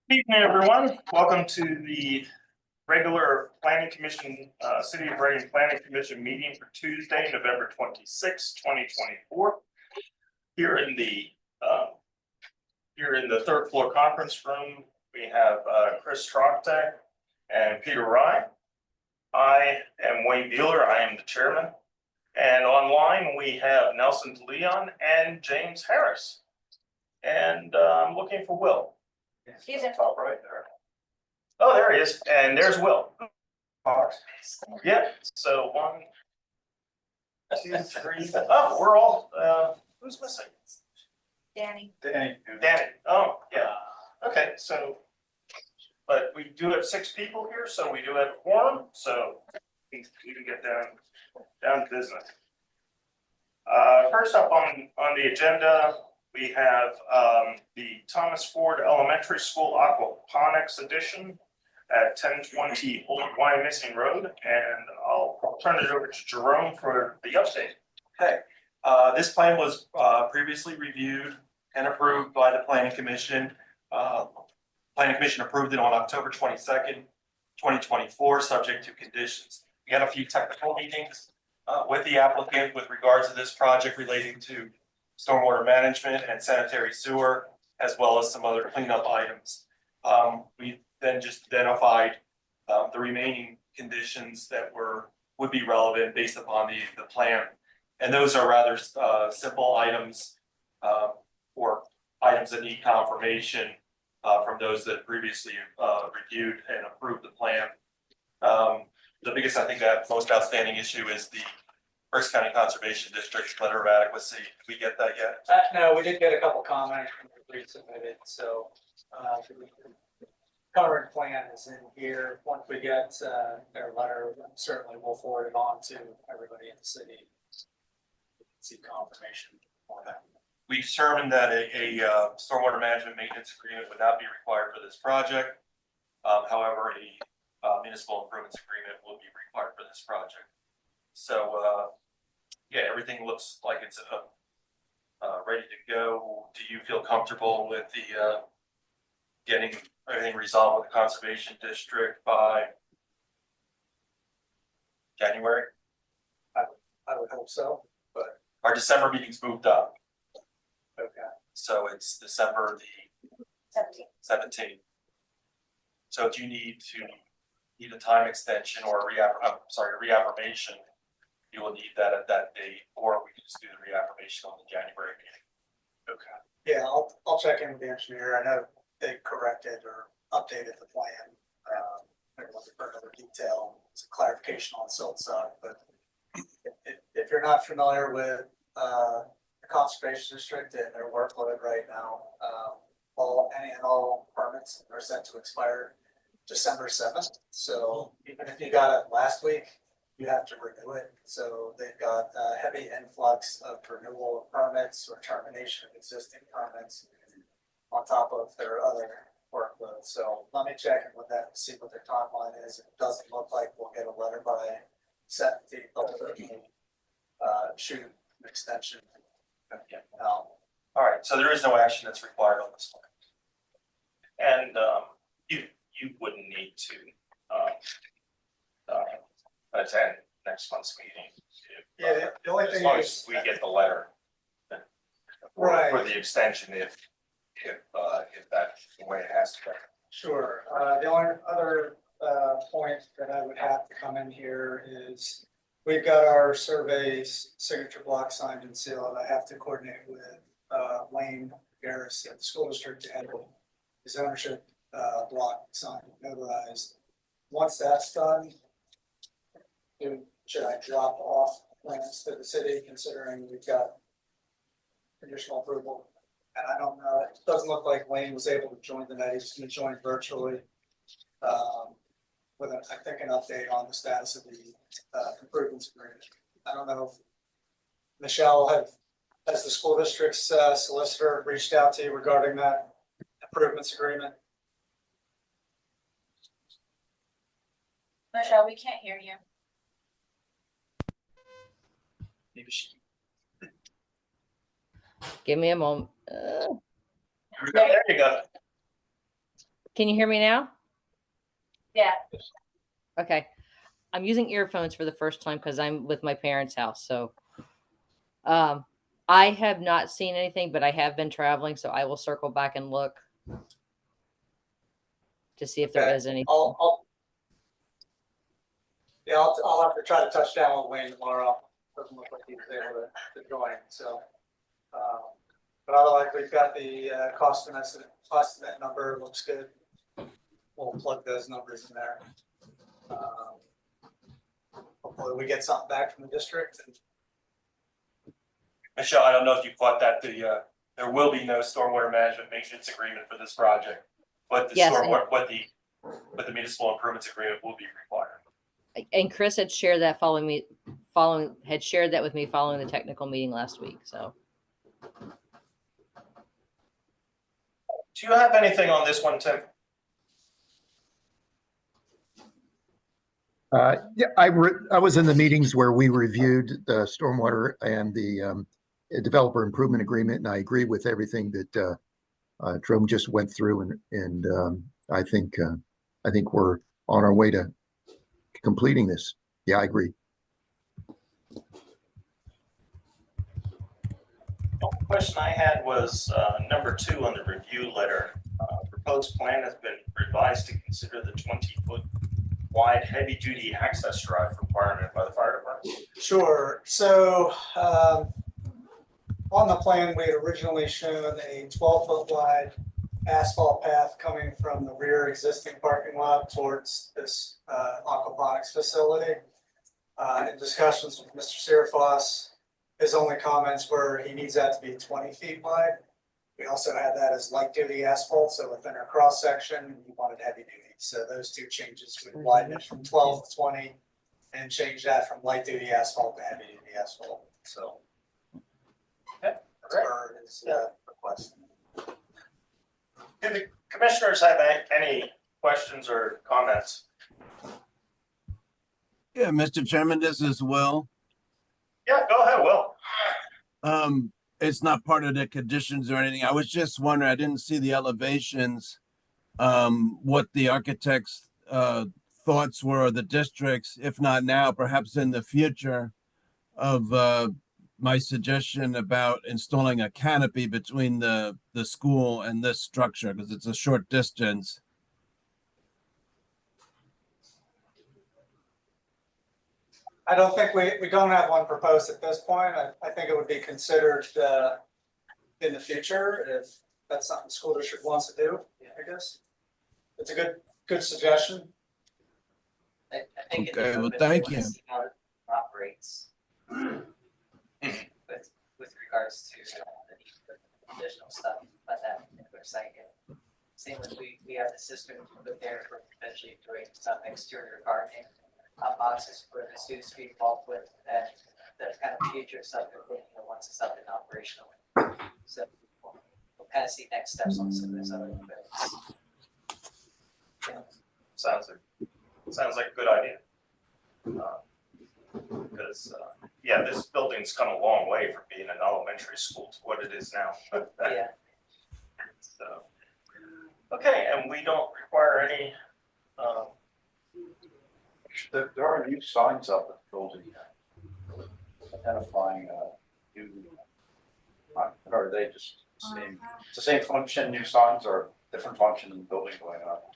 Evening, everyone. Welcome to the regular Planning Commission, City of Reading Planning Commission meeting for Tuesday, November 26, 2024. Here in the third floor conference room, we have Chris Troctek and Peter Rye. I am Wayne Bueller. I am the chairman. And online we have Nelson DeLeon and James Harris. And I'm looking for Will. He's in top right there. Oh, there he is. And there's Will. Yeah. So 1, 2, 3. Oh, we're all. Who's missing? Danny. Oh, yeah. Okay. So, but we do have 6 people here, so we do have a quorum. So we can get down to business. First up on the agenda, we have the Thomas Ford Elementary School Aquaponics Edition at 1020 Old Wyomissing Road, and I'll turn it over to Jerome for the update. Okay, this plan was previously reviewed and approved by the Planning Commission. Planning Commission approved it on October 22nd, 2024, subject to conditions. We had a few technical meetings with the applicant with regards to this project relating to stormwater management and sanitary sewer, as well as some other cleanup items. We then just identified the remaining conditions that would be relevant based upon the plan. And those are rather simple items or items that need confirmation from those that previously reviewed and approved the plan. The biggest, I think, that most outstanding issue is the Berks County Conservation District letter of adequacy. Did we get that yet? No, we did get a couple comments from the pre-submitted, so the current plan is in here. Once we get their letter, certainly we'll forward it on to everybody in the city. See confirmation for that. We determined that a stormwater management maintenance agreement would not be required for this project. However, a municipal improvements agreement will be required for this project. So, yeah, everything looks like it's ready to go. Do you feel comfortable with the getting everything resolved with the conservation district by January? I would hope so, but Our December meeting's moved up, okay. so it's December the 17th. So do you need a time extension or a reaffirmation? You will need that at that date, or we can just do the reaffirmation on the January meeting. Okay. Yeah, I'll check in with the engineer. I know they corrected or updated the plan. Maybe looking for another detail, some clarification on silt side. But if you're not familiar with the conservation district and their workload right now, any and all permits are set to expire December 7th. So even if you got it last week, you have to renew it. So they've got a heavy influx of renewal of permits or termination of existing permits on top of their other workload. So let me check in with that and see what their timeline is. It doesn't look like we'll get a letter by 17th, but shoot an extension. All right, so there is no action that's required on this one. And you wouldn't need to attend next month's meeting. Yeah, the only As thing long is as we get the letter Right. for the extension, if that's the way it has to go. Sure. The only other point that I would have to come in here is we've got our survey's signature block signed and sealed. I have to coordinate with Wayne Garris at the school district to have his ownership block signed and notarized. Once that's done, should I drop off plans to the city, considering we've got conditional approval? And I don't know, it doesn't look like Wayne was able to join tonight. He's going to join virtually with, I think, an update on the status of the improvements agreement. I don't know if Michelle has the school district's solicitor reached out to you regarding that improvements agreement? Michelle, we can't hear you. Maybe she. Give me a moment. There you go. Can you hear me now? Yeah, Okay. I'm using earphones for the first time because I'm with my parents' house. So I have not seen anything, but I have been traveling, so I will circle back and look to see if there Okay. is any. I'll have to try to touch down with Wayne tomorrow. Doesn't look like he's able to join, so. But otherwise, we've got the cost estimate number, looks good. We'll plug those numbers in there. Hopefully we get something back from the district and Michelle, I don't know if you caught that, there will be no stormwater management maintenance agreement for this project. But the Yes, stormwater, what the municipal improvements agreement will be required. And Chris had shared that had shared that with me following the technical meeting last week. So Do you have anything on this one, Tim? Yeah, I was in the meetings where we reviewed the stormwater and the developer improvement agreement, and I agree with everything that Jerome just went through, and I think we're on our way to completing this. Yeah, I agree. The only question I had was number 2 on the review letter. Proposed plan has been revised to consider the 20-foot wide heavy-duty access drive requirement by the fire department. Sure. So on the plan, we had originally shown a 12-foot wide asphalt path coming from the rear existing parking lot towards this aquaponics facility. In discussions with Mr. Sirfos, his only comments were he needs that to be 20 feet wide. We also had that as light duty asphalt, so within our cross section, he wanted heavy duty. So those two changes would widen it from 12 to 20 and change that from light duty asphalt to heavy duty asphalt. So Okay, that's great. per his request. Do the commissioners have any questions or comments? Yeah, Mr. Chairman, this is Will. Yeah, go ahead, Will. It's not part of the conditions or anything. I was just wondering, I didn't see the elevations, what the architect's thoughts were, or the districts, if not now, perhaps in the future, of my suggestion about installing a canopy between the school and this structure, because it's a short distance. I don't think we don't have one proposed at this point. I think it would be considered in the future if that's something the school district wants to do, I guess. It's a good suggestion. I think. Okay, well, thank you. See how it operates. With regards to the additional stuff, but that particular site. Same with we have the system put there for potentially doing some exterior gardening. Boxes for the students to be involved with, and that kind of future stuff that once it's up and operational. So we'll kind of see next steps on some of this other things. Sounds like a good idea. Because yeah, this building's come a long way from being an elementary school to what it is now. Yeah. So, okay, and we don't require any. There are new signs up at the building identifying new, or are they just same, it's the same function, new signs or different function in the building going up?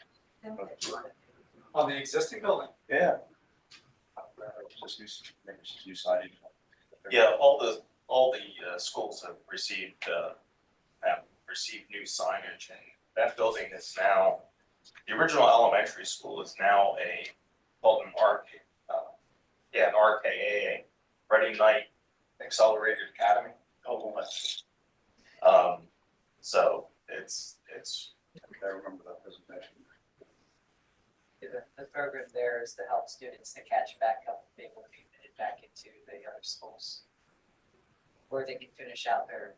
On the existing building? Yeah. Just maybe it's just new signage. Yeah, all the schools have received new signage, and that building is now, the original elementary school is now called an an RKA, Ready Night Accelerated Academy. So it's. I remember that presentation. The program there is to help students to catch back up and be able to be admitted back into the other schools, or they can finish out their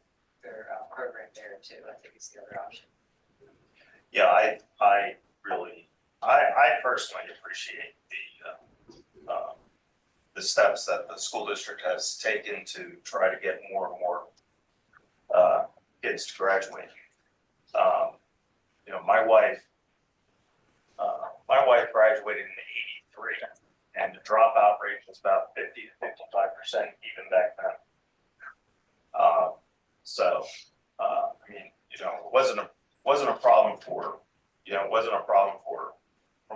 program there too. I think it's the other option. Yeah, I personally appreciate the steps that the school district has taken to try to get more and more kids to graduate. My wife my wife graduated in '83, and the dropout rate was about 50 to 55% even back then. I mean, it wasn't a problem for, it wasn't a problem for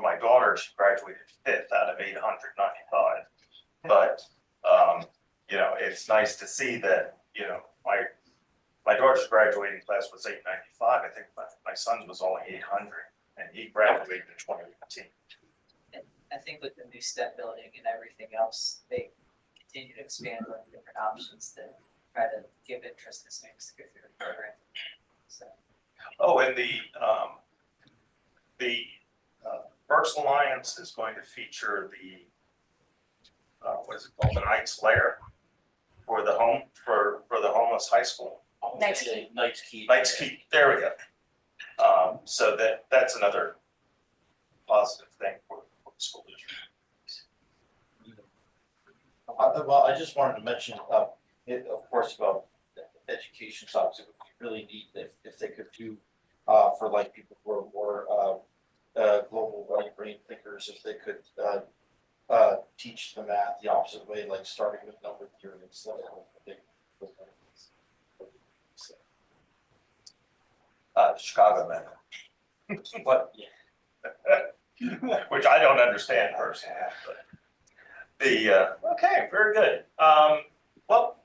my daughter. She graduated 5th out of 895. But, it's nice to see that, my daughter's graduating class was 895. I think my son's was only 800, and he graduated in 2018. I think with the new step building and everything else, they continue to expand on different options to try to give interest to students to go through the program. So, Oh, and the Berks Alliance is going to feature the what is it called, the Knights Lair for the homeless high school. Knight's Keep. Knight's Keep. Knight's Keep, there we go. So that's another positive thing for the school district. Well, I just wanted to mention, of course, about the education topics. It would be really neat if they could do, for like people who are more global brain thinkers, if they could teach the math the opposite way, like starting with number theory instead of The Chicago method. But Which I don't understand personally, but okay, very good. Well,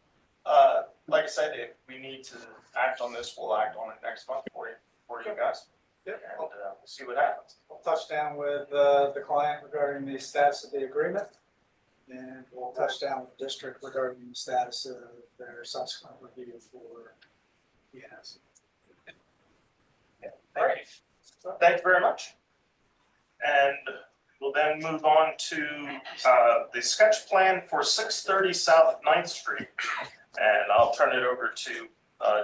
like I said, if we need to act on this, we'll act on it next month for you guys. Yeah. And we'll see what happens. We'll touch down with the client regarding the status of the agreement. And we'll touch down with the district regarding the status of their subsequent review for ENS. Great. Thank you very much. And we'll then move on to the sketch plan for 630 South 9th Street. And I'll turn it over to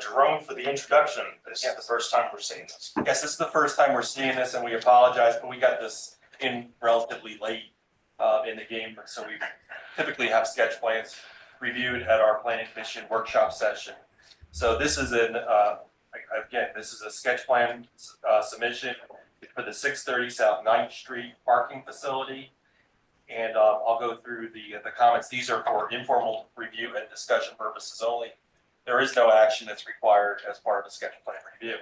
Jerome for the introduction. This is the first time we're seeing this. Yes, this is the first time we're seeing this, and we apologize, but we got this in relatively late in the game. So we typically have sketch plans reviewed at our planning commission workshop session. So this is this is a sketch plan submission for the 630 South 9th Street parking facility. And I'll go through the comments. These are for informal review and discussion purposes only. There is no action that's required as part of the sketch plan review.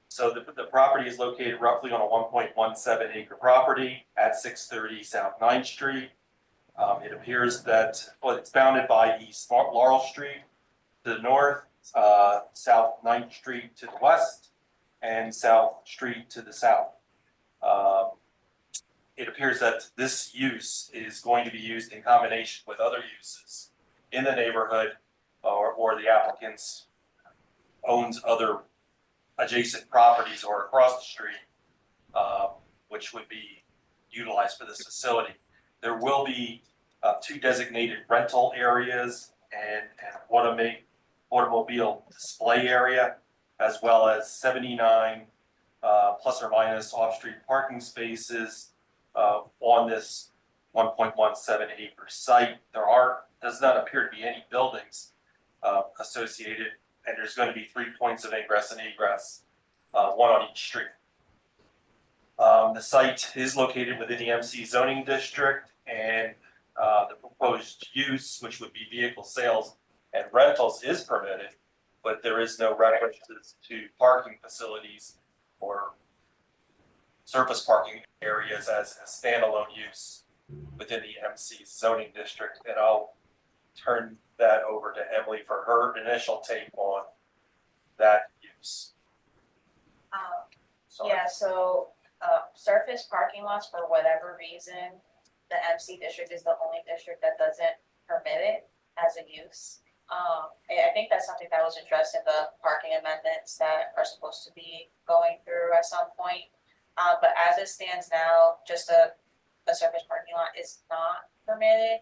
So the property is located roughly on a 1.17 acre property at 630 South 9th Street. It appears that, it's bounded by East Laurel Street to the north, South 9th Street to the west, and South Street to the south. It appears that this use is going to be used in combination with other uses in the neighborhood, or the applicants owns other adjacent properties or across the street, which would be utilized for this facility. There will be 2 designated rental areas and automobile display area, as well as 79 plus or minus off-street parking spaces on this 1.17 acre site. Does not appear to be any buildings associated, and there's going to be 3 points of ingress and egress, one on each street. The site is located within the MC zoning district, and the proposed use, which would be vehicle sales and rentals, is permitted, but there is no references to parking facilities or surface parking areas as a standalone use within the MC zoning district. And I'll turn that over to Emily for her initial take on that use. Yeah, so surface parking lots, for whatever reason, the MC district is the only district that doesn't permit it as a use. I think that's something that was addressed in the parking amendments that are supposed to be going through at some point. But as it stands now, just a surface parking lot is not permitted.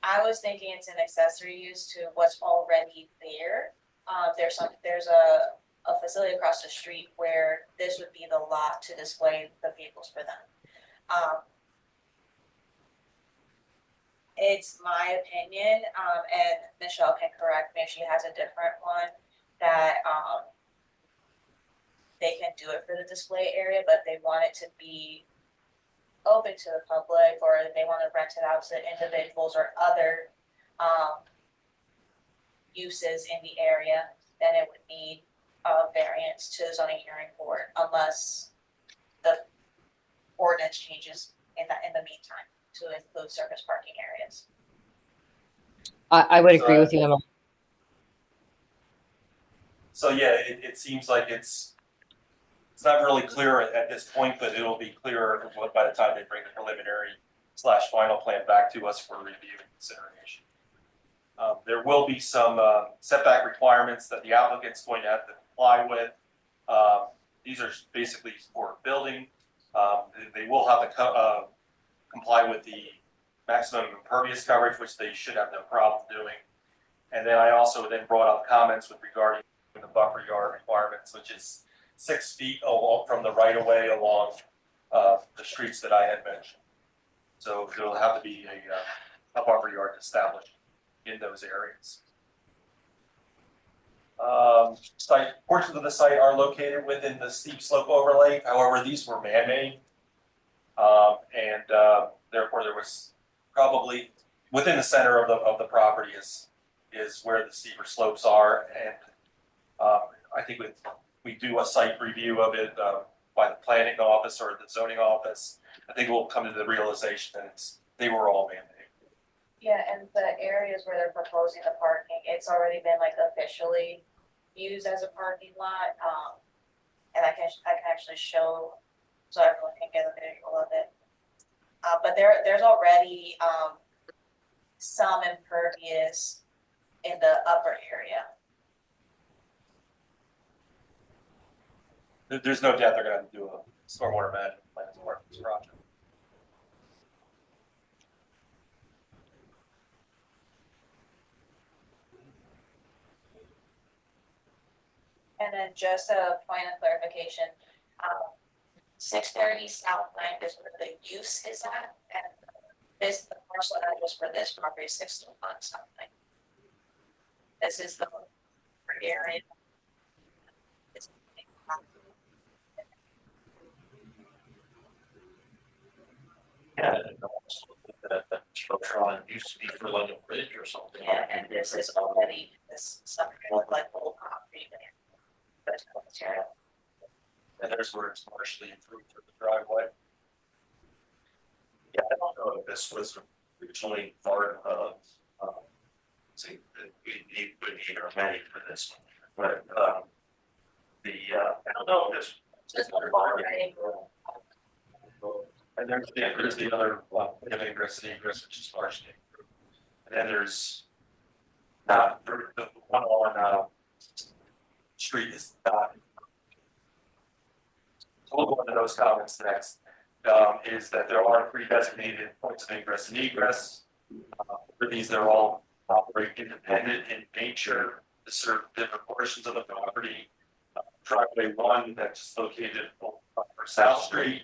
I was thinking it's an accessory use to what's already there. There's a facility across the street where this would be the lot to display the vehicles for them. It's my opinion, and Michelle can correct me if she has a different one, that they can do it for the display area, but they want it to be open to the public, or they want to rent it out to individuals or other, uses in the area, then it would need a variance to the zoning hearing board unless the ordinance changes in the meantime to include surface parking areas. I would agree with you, Emma. So yeah, it seems like it's not really clear at this point, but it'll be clearer by the time they bring the preliminary / final plan back to us for review and consideration. There will be some setback requirements that the applicant's going to have to comply with. These are basically for building. They will have to comply with the maximum impervious coverage, which they should have no problem doing. And then I also then brought up comments with regarding the buffer yard requirements, which is 6 feet from the right of way along the streets that I had mentioned. So there will have to be a buffer yard established in those areas. Portions of the site are located within the steep slope overlay. However, these were man-made. And therefore there was probably within the center of the property is where the steeper slopes are. And I think we do a site review of it by the planning office or the zoning office. I think we'll come to the realization that they were all man-made. Yeah, and the areas where they're proposing the parking, it's already been like officially used as a parking lot. And I can actually show, so everyone can get a visual of it. But there's already some impervious in the upper area. There's no doubt they're going to do a stormwater management plan as part of this project. And then just a point of clarification, 630 Southland is where the use is at, and the parcel address for this property is 601 something. This is the area. Yeah, that structure on it used to be for like a bridge or something. Yeah, and this is already, this something look like old concrete. But it's material. And there's where it's partially improved for the driveway. Yeah, I don't know if this was originally part of, see, we need our money for this one, but, I don't know, this. And there's the other, ingress and egress, which is partially improved. And then there's not, the one on, street is not. So we'll go into those comments next. Is that there are 3 designated points of ingress and egress. For these, they're all operate independent in nature to serve different portions of the property. Driveway 1 that's located on South Street.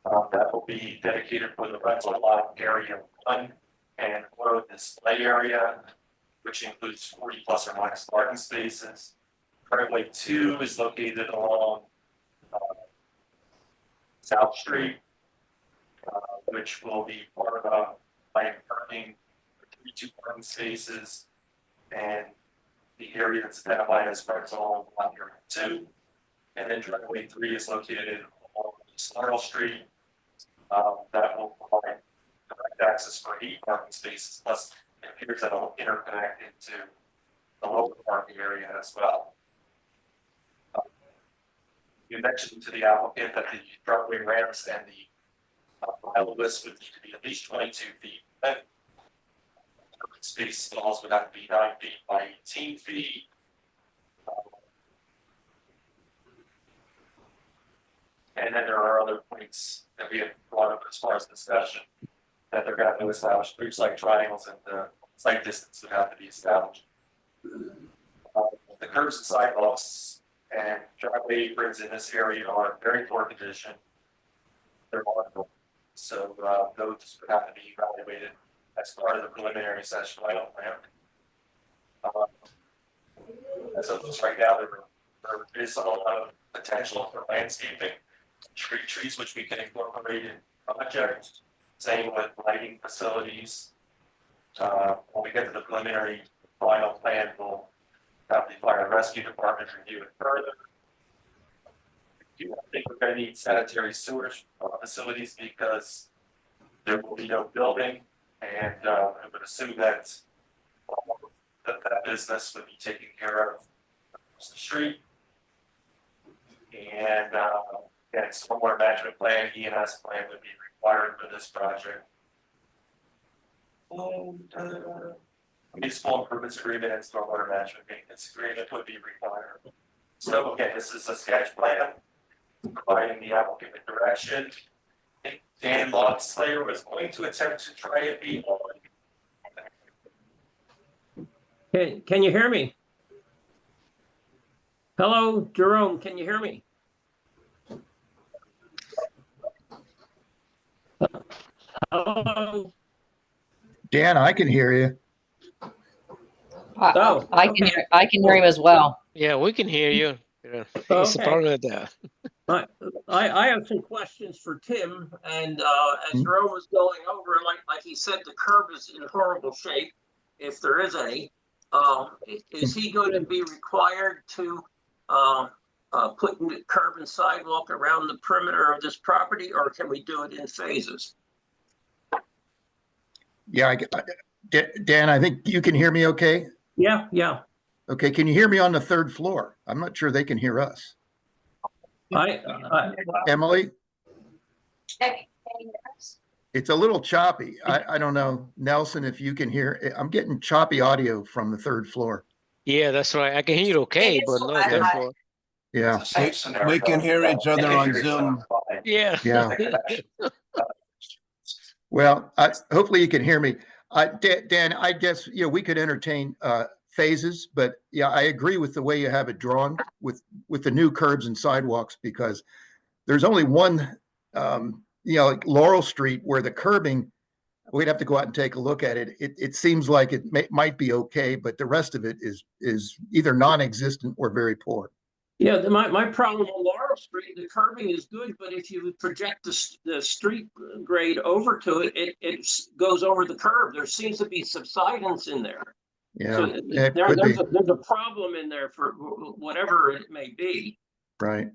That will be dedicated for the rental lot area 1 and auto display area, which includes 40 plus or minus parking spaces. Driveway 2 is located along South Street, which will be part of light parking, 32 parking spaces, and the area that's identified as rental lot area 2. And then driveway 3 is located along Snarl Street. That will provide direct access for 8 parking spaces, plus it appears that it'll interconnect into the local parking area as well. You mentioned to the applicant that the driveway ramps and the mile list would need to be at least 22 feet. That space stalls would have to be 9 feet by 18 feet. And then there are other points that we have brought up as far as discussion that they're going to establish 3 site triangles and the site distance would have to be established. The curbs and sidewalks and driveway aprons in this area are in very poor condition. They're vulnerable. So those would have to be evaluated as part of the preliminary session. I don't have. As of right now, they're There is a lot of potential for landscaping, trees which we can incorporate in projects. Same with lighting facilities. When we get to the preliminary final plan, we'll have the fire and rescue department review it further. I think we're gonna need sanitary sewers facilities because there will be no building, and I would assume that that business would be taken care of across the street. And stormwater management plan, ENS plan would be required for this project. And municipal improvements agreement and stormwater management maintenance agreement would be required. So again, this is a sketch plan providing the applicant with direction. I think Dan Logslayer was going to attempt to try and be on. Can you hear me? Hello, Jerome, can you hear me? Hello? Dan, I can hear you. Oh, I can hear him as well. Yeah, we can hear you. Yeah. What's the Okay. problem with that? I have some questions for Tim, and as Jerome was going over, like he said, the curb is in horrible shape, if there is any. Is he going to be required to put curb and sidewalk around the perimeter of this property, or can we do it in phases? Yeah, Dan, I think you can hear me okay? Yeah. Okay, can you hear me on the third floor? I'm not sure they can hear us. Emily, Hey, can you hear us? it's a little choppy. I don't know, Nelson, if you can hear. I'm getting choppy audio from the third floor. Yeah, that's right. I can hear you okay, It is but not fine. therefore. Yeah, It's the same scenario. We can hear each other They can on hear each other Zoom. fine. Yeah. yeah. Well, hopefully you can hear me. Dan, I guess, we could entertain phases, but yeah, I agree with the way you have it drawn with the new curbs and sidewalks, because there's only one, like Laurel Street where the curbing, we'd have to go out and take a look at it. It seems like it might be okay, but the rest of it is either non-existent or very poor. Yeah, my problem on Laurel Street, the curbing is good, but if you project the street grade over to it, it goes over the curb. There seems to be subsidence in there. Yeah, So it could be. there's a problem in there for whatever it may be. Right.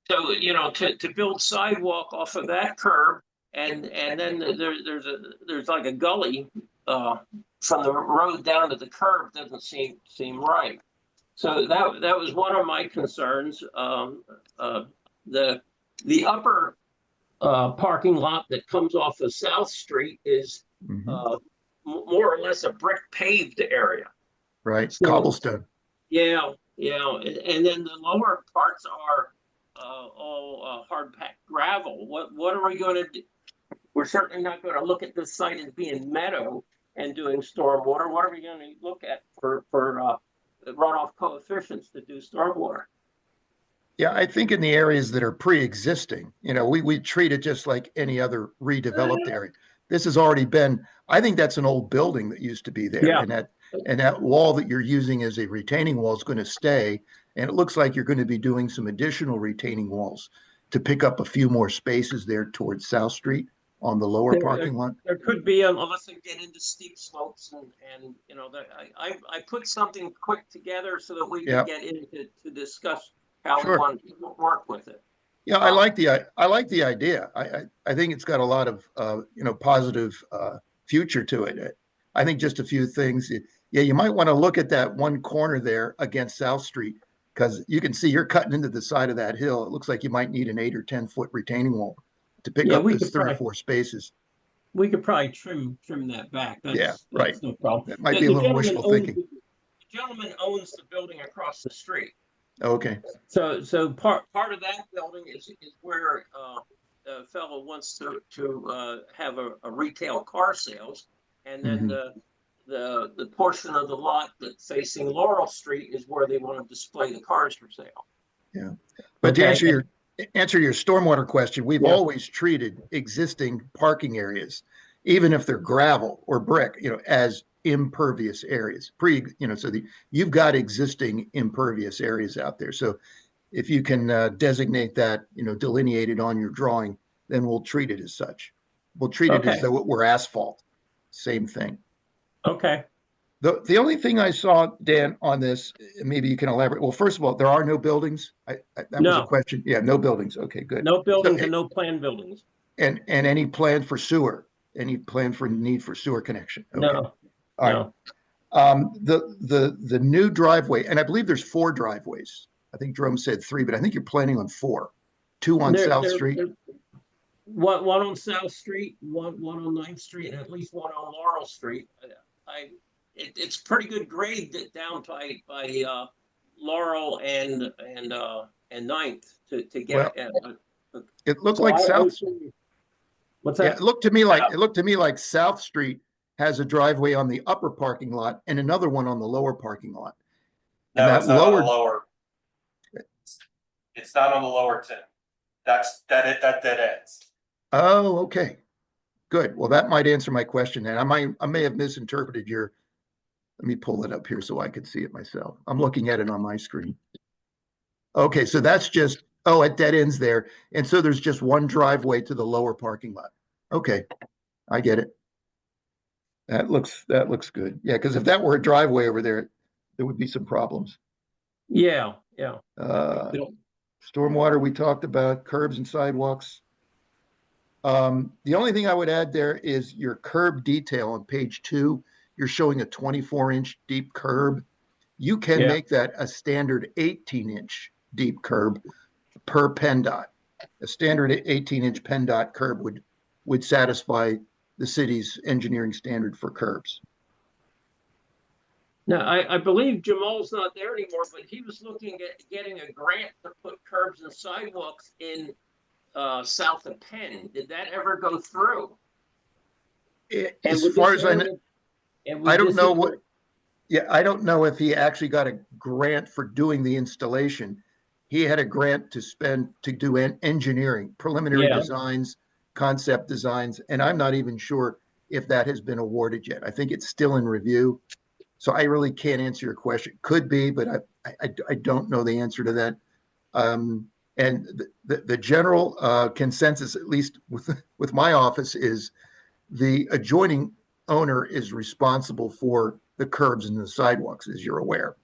So, to build sidewalk off of that curb, and then there's like a gully from the road down to the curb doesn't seem right. So that was one of my concerns. The upper parking lot that comes off of South Street is Mhm. More or less a brick paved area. Right. So- Cobblestone. Yeah, and then the lower parts are all hard packed gravel. What are we going to do? We're certainly not going to look at this site as being meadow and doing stormwater. What are we going to look at for runoff coefficients to do stormwater? Yeah, I think in the areas that are pre-existing, we treat it just like any other redeveloped area. This has already been, I think that's an old building that used to be there. Yeah. And that wall that you're using as a retaining wall is going to stay. And it looks like you're going to be doing some additional retaining walls to pick up a few more spaces there towards South Street on the lower parking lot. There could be, unless they get into steep slopes and I put something quick together so that we Yeah. can get into to discuss how we Sure. want to work with it. Yeah, I like the idea. I think it's got a lot of positive future to it. I think just a few things. Yeah, you might want to look at that one corner there against South Street, because you can see you're cutting into the side of that hill. It looks like you might need an 8 or 10 foot retaining wall to pick Yeah, up we those could 3 or probably- 4 spaces. We could probably trim that back. That's right. no problem. That might The- be a the little gentleman wishful owns- thinking. The gentleman owns the building across the street. Okay. So part of that building is where a fellow wants to have a retail car sales. And then the portion of the lot that's facing Laurel Street is where they want to display the cars for sale. Yeah. But to Okay. answer your stormwater question, we've Yeah. always treated existing parking areas, even if they're gravel or brick, as impervious areas, so you've got existing impervious areas out there. So if you can designate that, delineated on your drawing, then we'll treat it as such. We'll treat it as Okay. though it were asphalt. Same thing. Okay. The only thing I saw, Dan, on this, maybe you can elaborate. Well, first of all, there are no buildings. That was a No. question. Yeah, no buildings. Okay, good. No buildings So, and no planned buildings. and any plan for sewer? Any plan for need for sewer connection? Okay. No. All right. No. The new driveway, and I believe there's 4 driveways. I think Jerome said 3, but I think you're planning on 4. 2 on South Street. One on South Street, one on 9th Street, and at least one on Laurel Street. It's pretty good grade down by Laurel and 9th to get. It looked like South. What's Yeah, that? it looked to me like South Street has a driveway on the upper parking lot and another one on the lower parking lot. And No, that it's not on the lower, lower. It's not on the lower Tim. That dead ends. oh, okay. Good. Well, that might answer my question. And I may have misinterpreted let me pull it up here so I could see it myself. I'm looking at it on my screen. Okay, so that's just, it dead ends there. And so there's just one driveway to the lower parking lot. Okay, I get it. That looks good. Yeah, because if that were a driveway over there would be some problems. Yeah. Stormwater, we talked about, curbs and sidewalks. The only thing I would add there is your curb detail on page 2. You're showing a 24-inch deep curb. You can Yeah. make that a standard 18-inch deep curb per PennDOT. A standard 18-inch PennDOT curb would satisfy the city's engineering standard for curbs. Now, I believe Jamal's not there anymore, but he was looking at getting a grant to put curbs and sidewalks in south of Penn. Did that ever go through? As far as I know, I don't know what. Yeah, I don't know if he actually got a grant for doing the installation. He had a grant to do engineering, preliminary designs, concept designs, and I'm not even sure if that has been awarded yet. I think it's still in review. So I really can't answer your question. Could be, but I don't know the answer to that. And the general consensus, at least with my office, is the adjoining owner is responsible for the curbs and the sidewalks, as you're aware.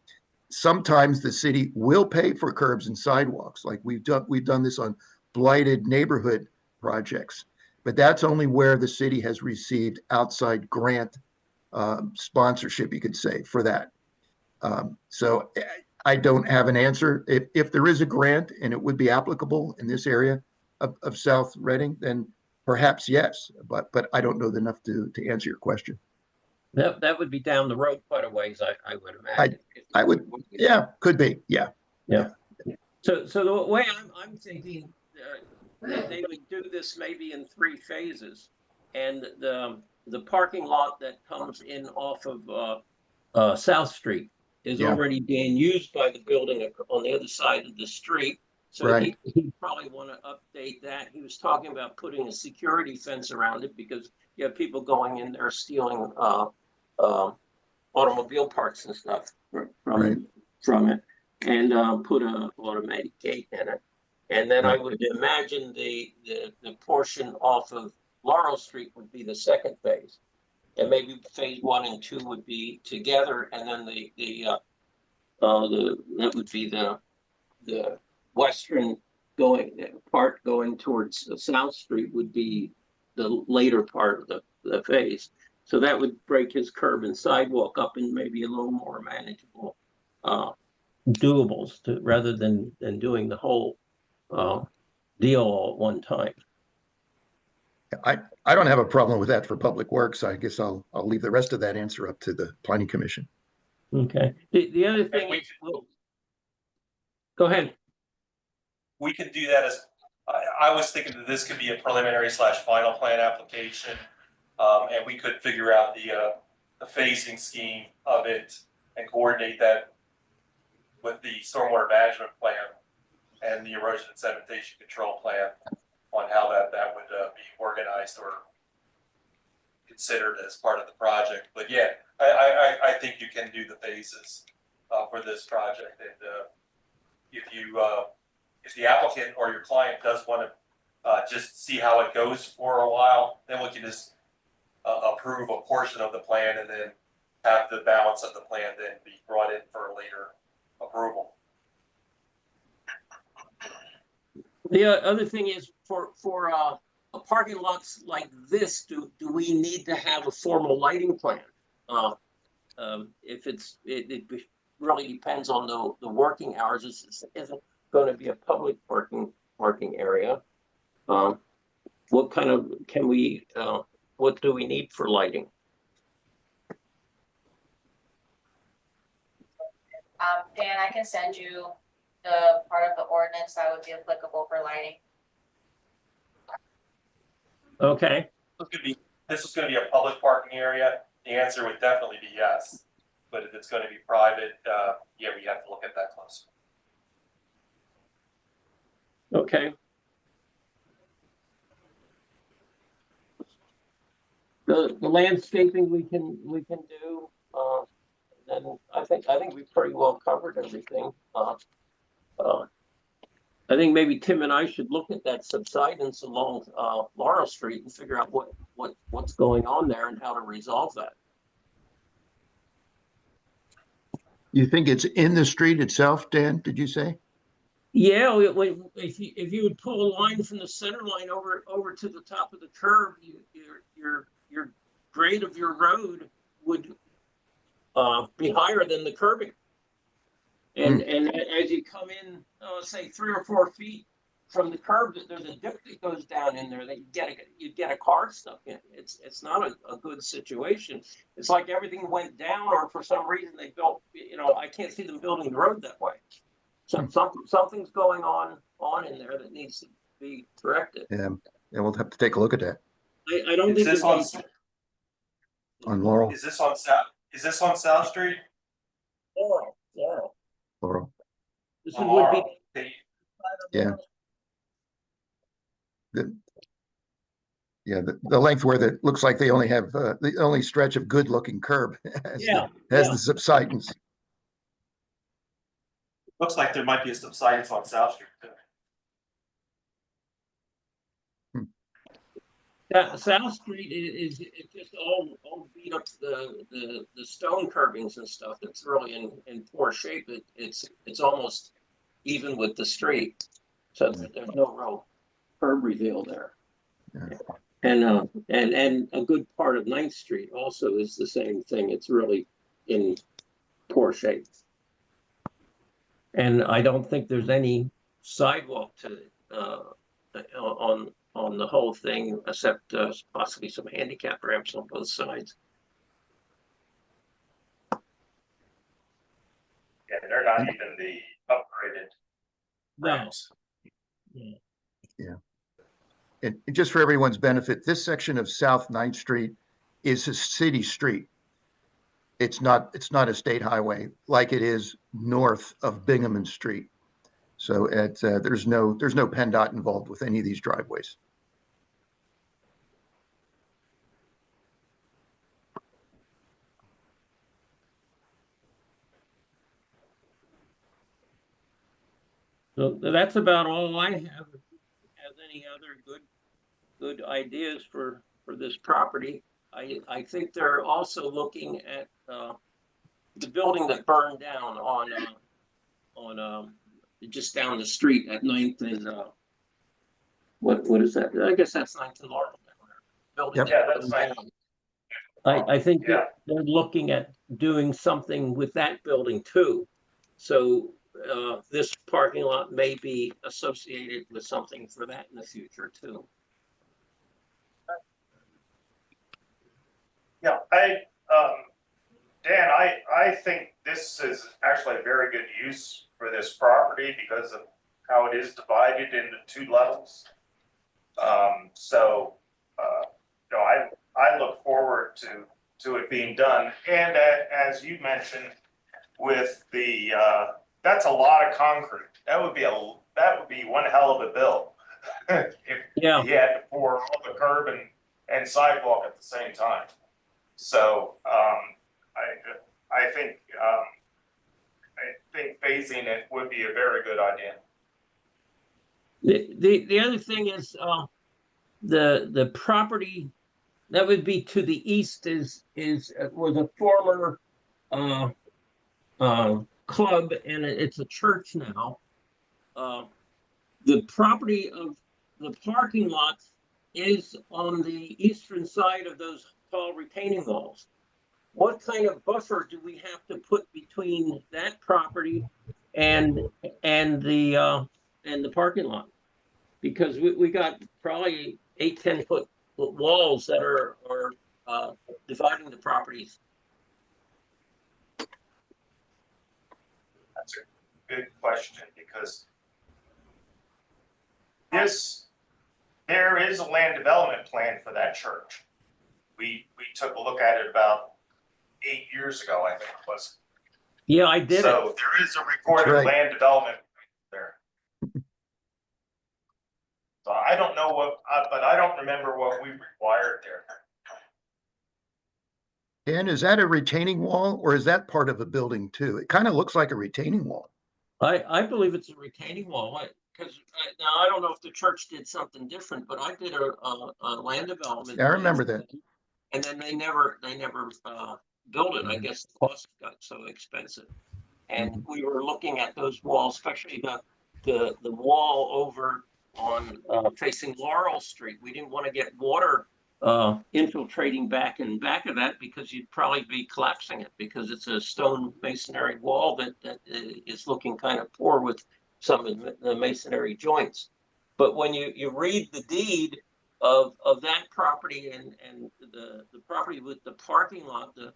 Sometimes the city will pay for curbs and sidewalks, like we've done this on blighted neighborhood projects, but that's only where the city has received outside grant sponsorship, you could say, for that. So I don't have an answer. If there is a grant and it would be applicable in this area of South Reading, then perhaps yes, but I don't know enough to answer your question. That would be down the road quite a ways, I would imagine. I would, yeah, could be, yeah. So the way I'm thinking, they would do this maybe in 3 phases, and the parking lot that comes in off of South Street is already being used by the building on the other side of the street. So right. He'd probably want to update that. He was talking about putting a security fence around it because you have people going in there stealing automobile parts and stuff from it, and put a automatic gate in it. And then I would imagine the portion off of Laurel Street would be the second phase. And maybe phase 1 and 2 would be together, and then that would be the western part going towards South Street would be the later part of the phase. So that would break his curb and sidewalk up in maybe a little more manageable doables rather than doing the whole deal all at one time. I don't have a problem with that for Public Works. I guess I'll leave the rest of that answer up to the Planning Commission. Okay. The other thing is, go ahead. We could do that as, I was thinking that this could be a preliminary / final plan application. And we could figure out the phasing scheme of it and coordinate that with the stormwater management plan and the erosion and sedimentation control plan on how that would be organized or considered as part of the project. But yeah, I think you can do the phases for this project. And if the applicant or your client does want to just see how it goes for a while, then we can just approve a portion of the plan and then have the balance of the plan then be brought in for later approval. The other thing is for a parking lots like this, do we need to have a formal lighting plan? If it really depends on the working hours. This isn't going to be a public parking area. What kind of what do we need for lighting? Dan, I can send you the part of the ordinance that would be applicable for lighting. Okay. This is going to be a public parking area. The answer would definitely be yes. But if it's going to be private, yeah, we have to look at that closer. Okay. The landscaping we can do. Then I think we pretty well covered everything. I think maybe Tim and I should look at that subsidence along Laurel Street and figure out what's going on there and how to resolve that. You think it's in the street itself, Dan, did you say? Yeah, if you would pull a line from the center line over to the top of the curb, your grade of your road would be higher than the curbing. And as you come in, say 3 or 4 feet from the curb, there's a dip that goes down in there that you get a car stuck in. It's not a good situation. It's like everything went down, or for some reason they built. I can't see them building the road that way. So something's going on in there that needs to be corrected. Yeah, we'll have to take a look at that. I don't think this there's on Laurel. Is this on South Street? Laurel. This would Laurel. be. Yeah. The length where it looks like they only have the only stretch of good looking curb has the subsidence. Looks like there might be a subsidence on South Street too. South Street is just all beat up the stone curvings and stuff. It's really in poor shape. It's almost even with the street, so there's no real curb reveal there. Yeah. And a good part of 9th Street also is the same thing. It's really in poor shape. And I don't think there's any sidewalk on the whole thing, except possibly some handicap ramps on both sides. Yeah, they're not even the upgraded ramps. Yeah. And just for everyone's benefit, this section of South 9th Street is a city street. It's not a state highway like it is north of Bingham Street. So there's no PennDOT involved with any of these driveways. So that's about all I have. Has any other good ideas for this property? I think they're also looking at the building that burned down on just down the street at 9th and what is that? I guess that's 9th and Laurel. Building. Yep. Yeah, that's fine. I think they're looking at doing something with that building too. So this parking lot may be associated with something for that in the future too. Yeah, Dan, I think this is actually a very good use for this property because of how it is divided into 2 levels. I look forward to it being done. And as you mentioned, with the that's a lot of concrete. That would be one hell of a bill if you had to pour all the curb and and sidewalk at the same time. So, I think phasing it would be a very good idea. The other thing is, the property that would be to the east was a former, club, and it's a church now. The property of the parking lots is on the eastern side of those tall retaining walls. What kind of buffer do we have to put between that property and the parking lot? Because we got probably 8-10 foot walls that are dividing the properties. That's a good question, because there is a land development plan for that church. We took a look at it about 8 years ago, I think it was. Yeah, I did it. So there is a recorded Right. land development there. So I don't know but I don't remember what we required there. Dan, is that a retaining wall or is that part of a building too? It kind of looks like a retaining wall. I believe it's a retaining wall, because now I don't know if the church did something different, but I did a land development. Yeah, I remember that. And then they never built it. I guess the cost got so expensive. And we were looking at those walls, especially the wall over on facing Laurel Street. We didn't want to get water infiltrating back in back of that, because you'd probably be collapsing it, because it's a stone masonry wall that is looking kind of poor with some of the masonry joints. But when you read the deed of that property and the property with the parking lot, the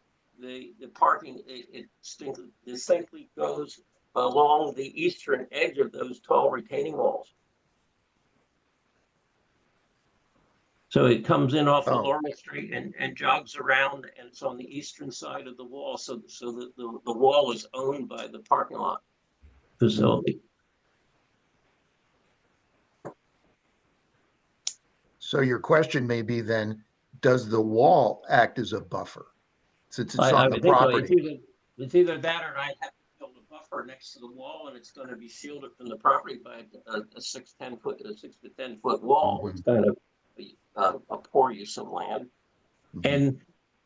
parking, it distinctly goes along the eastern edge of those tall retaining walls. So it comes in off of Laurel Street and jogs around, and it's on the eastern side of the wall. So the wall is owned by the parking lot facility. So your question may be then, does the wall act as a buffer since it's on the think so. property? It's either that, or I have to build a buffer next to the wall, and it's going to be shielded from the property by a 6 to 10 foot wall. It's kind of a poor use of land, and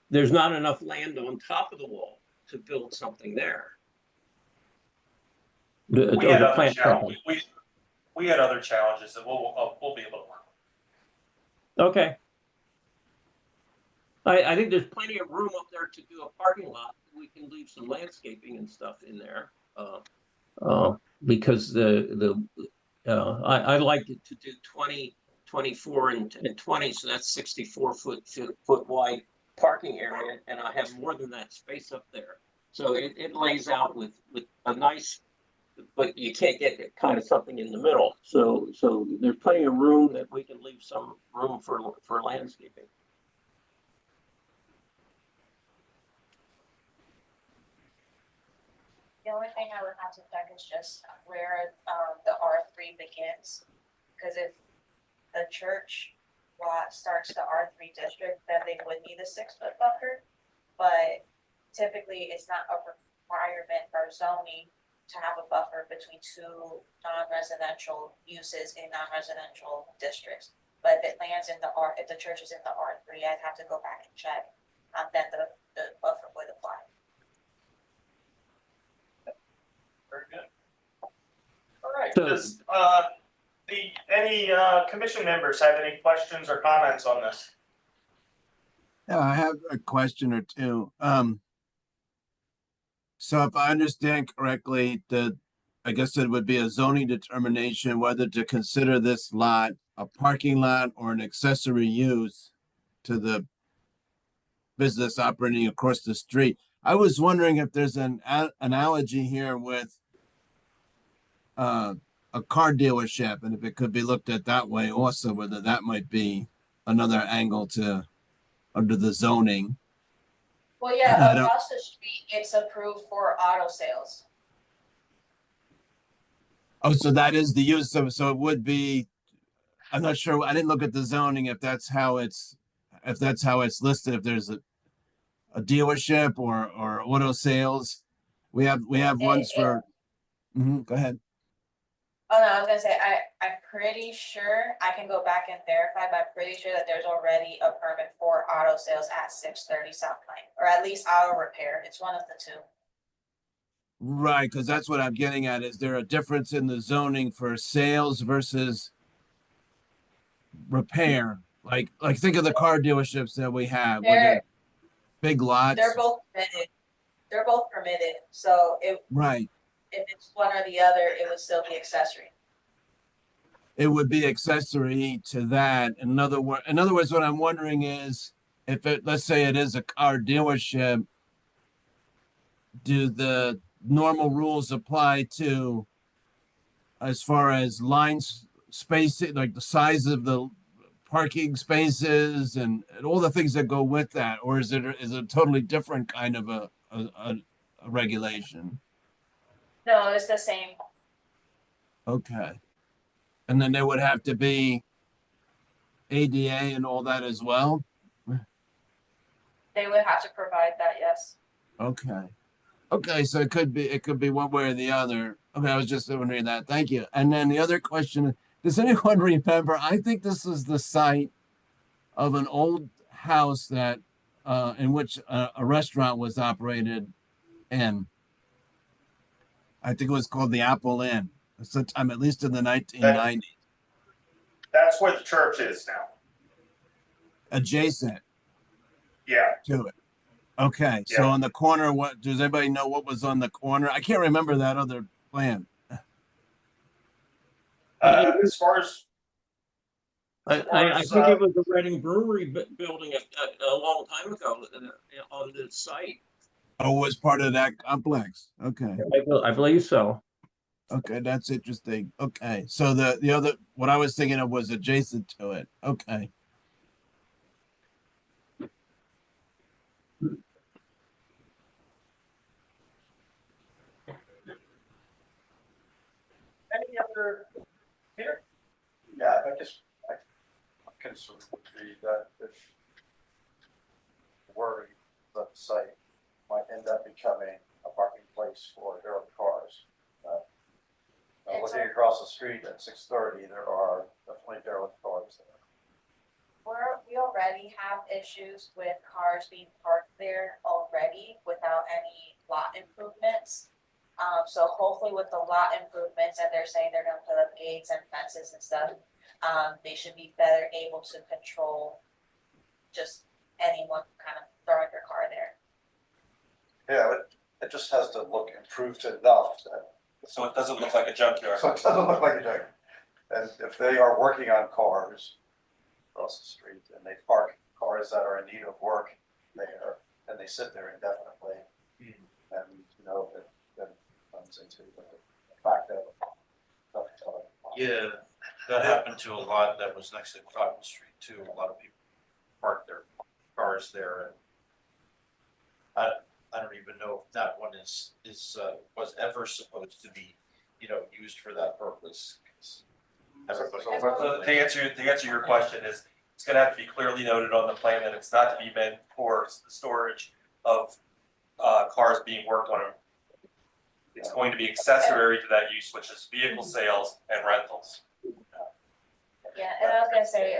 there's not enough land on top of the wall to build something there. We had other challenges. We had other challenges that we'll be able to work. Okay. I think there's plenty of room up there to do a parking lot. We can leave some landscaping and stuff in there, because I like it to do 20, 24, and 20, so that's 64 foot wide parking area, and I have more than that space up there. So it lays out with a nice, but you can't get kind of something in the middle. So there's plenty of room that we can leave some room for landscaping. The only thing I would have to check is just where the R3 begins, because if the church lot starts the R3 district, then they would need a 6 foot buffer. But typically, it's not a requirement for zoning to have a buffer between two non-residential uses in non-residential districts. But if it lands in if the church is in the R3, I'd have to go back and check. Then the buffer would apply. Very good. All right, So- does any commission members have any questions or comments on this? Yeah, I have a question or two. So if I understand correctly, I guess it would be a zoning determination whether to consider this lot a parking lot or an accessory use to the business operating across the street. I was wondering if there's an analogy here with a car dealership, and if it could be looked at that way also, whether that might be another angle to under the zoning. Well, yeah, across the street, it's approved for auto sales. Oh, so that is the use of, so it would be, I'm not sure, I didn't look at the zoning if that's how it's if that's how it's listed, if there's a dealership or auto sales. We have ones for, go ahead. Oh, no, I was gonna say, I'm pretty sure, I can go back and verify, but I'm pretty sure that there's already a permit for auto sales at 630 South Pine, or at least auto repair. It's one of the two. Right, because that's what I'm getting at. Is there a difference in the zoning for sales versus repair? Like think of the car dealerships that we have, where they're big lots. They're both permitted. They're both permitted, so Right. if it's one or the other, it would still be accessory. It would be accessory to that. In other words, what I'm wondering is if let's say it is a car dealership, do the normal rules apply to as far as lines spacing, like the size of the parking spaces and all the things that go with that, or is it a totally different kind of a regulation? No, it's the same. Okay. And then there would have to be ADA and all that as well? They would have to provide that, yes. Okay. Okay, so it could be one way or the other. Okay, I was just wondering that. Thank you. And then the other question, does anyone remember? I think this is the site of an old house that in which a restaurant was operated in. I think it was called the Apple Inn. Sometime at least in the 1990s. That's where the church is now. Adjacent Yeah. to it. Okay, so on the corner, what does anybody know what was on the corner? I can't remember that other plan. As far as I think it was the Reading Brewery building a long time ago on this site. Oh, it was part of that complex. Okay. I believe so. Okay, that's interesting. Okay, so the other, what I was thinking of was adjacent to it. Okay. any other here? Yeah, I'm concerned would be that if worry that the site might end up becoming a parking place for derelict cars. Looking across the street at 630, there are definitely derelict cars there. We already have issues with cars being parked there already without any lot improvements. So hopefully with the lot improvements, and they're saying they're gonna put up gates and fences and stuff, they should be better able to control just anyone kind of throwing their car there. Yeah, it just has to look improved enough that. So it doesn't look like a junkyard. So it doesn't look like a junkyard. And if they are working on cars across the street and they park cars that are in need of work there, and they sit there indefinitely, and that comes into the fact that. Yeah, that happened to a lot that was next to Cotton Street too. A lot of people parked their cars there, and I don't even know if that one was ever supposed to be, used for that purpose. Everybody. To answer your question is, it's gonna have to be clearly noted on the plan that it's not to be meant for the storage of cars being worked on. It's going to be accessory to that use, which is vehicle sales and rentals. Yeah, and I was gonna say,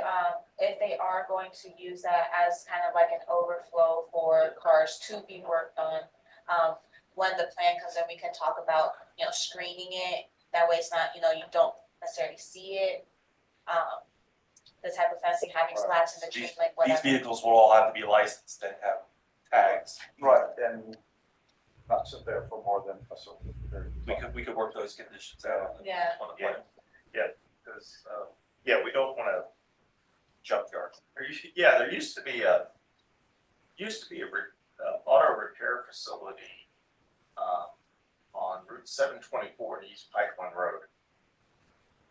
if they are going to use that as kind of like an overflow for cars to be worked on, when the plan comes in, we can talk about, screening it. That way it's not, you don't necessarily see it. The type of fencing, having slats in the chain link, whatever. These vehicles will all have to be licensed and have tags. Right, and not sit there for more than a certain period of time. We could work those conditions out on the plan. Because we don't want to junkyard. There used to be a auto repair facility on Route 724 East Pikeland Road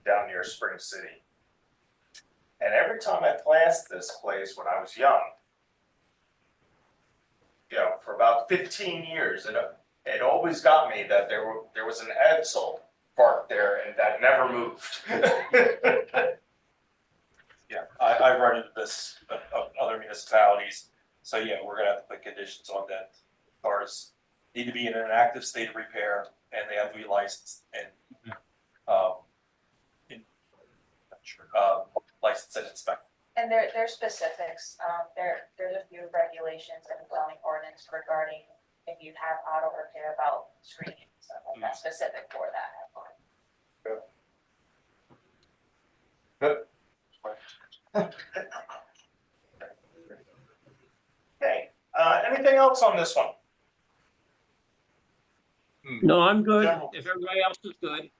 down near Spring City. And every time I passed this place when I was young, for about 15 years, it always got me that there was an Edsel parked there and that never moved. Yeah, I've run into this of other municipalities. So yeah, we're gonna have to put conditions on that. Cars need to be in an active state of repair and they have to be licensed and, in, not sure, licensed and inspected. And there's specifics, there's a few regulations in the zoning ordinance regarding if you have auto repair about screening and stuff like that, specific for that. Okay, anything else on this one? No, I'm good. General- If everybody else is good.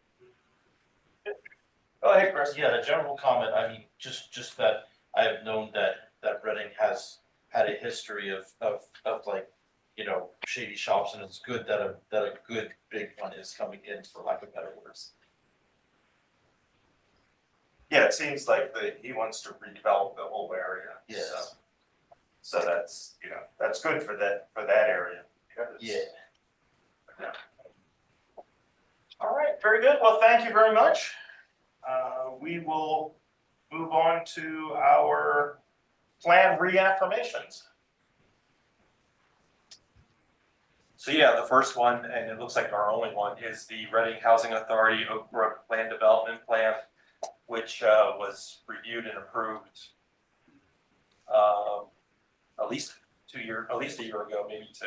Go ahead, Chris. Yeah, a general comment, I mean, just that I have known that Reading has had a history of like, you know, shady shops, and it's good that a good big one is coming in, for lack of better words. Yeah, it seems like he wants to redevelop the whole area. Yes. So that's, you know, that's good for that area. Yeah. Yeah. All right, very good. Well, thank you very much. We will move on to our plan reaffirmations. So yeah, the first one, and it looks like our only one, is the Reading Housing Authority Oak Brook Land Development Plan, which was reviewed and approved at least a year ago, maybe two.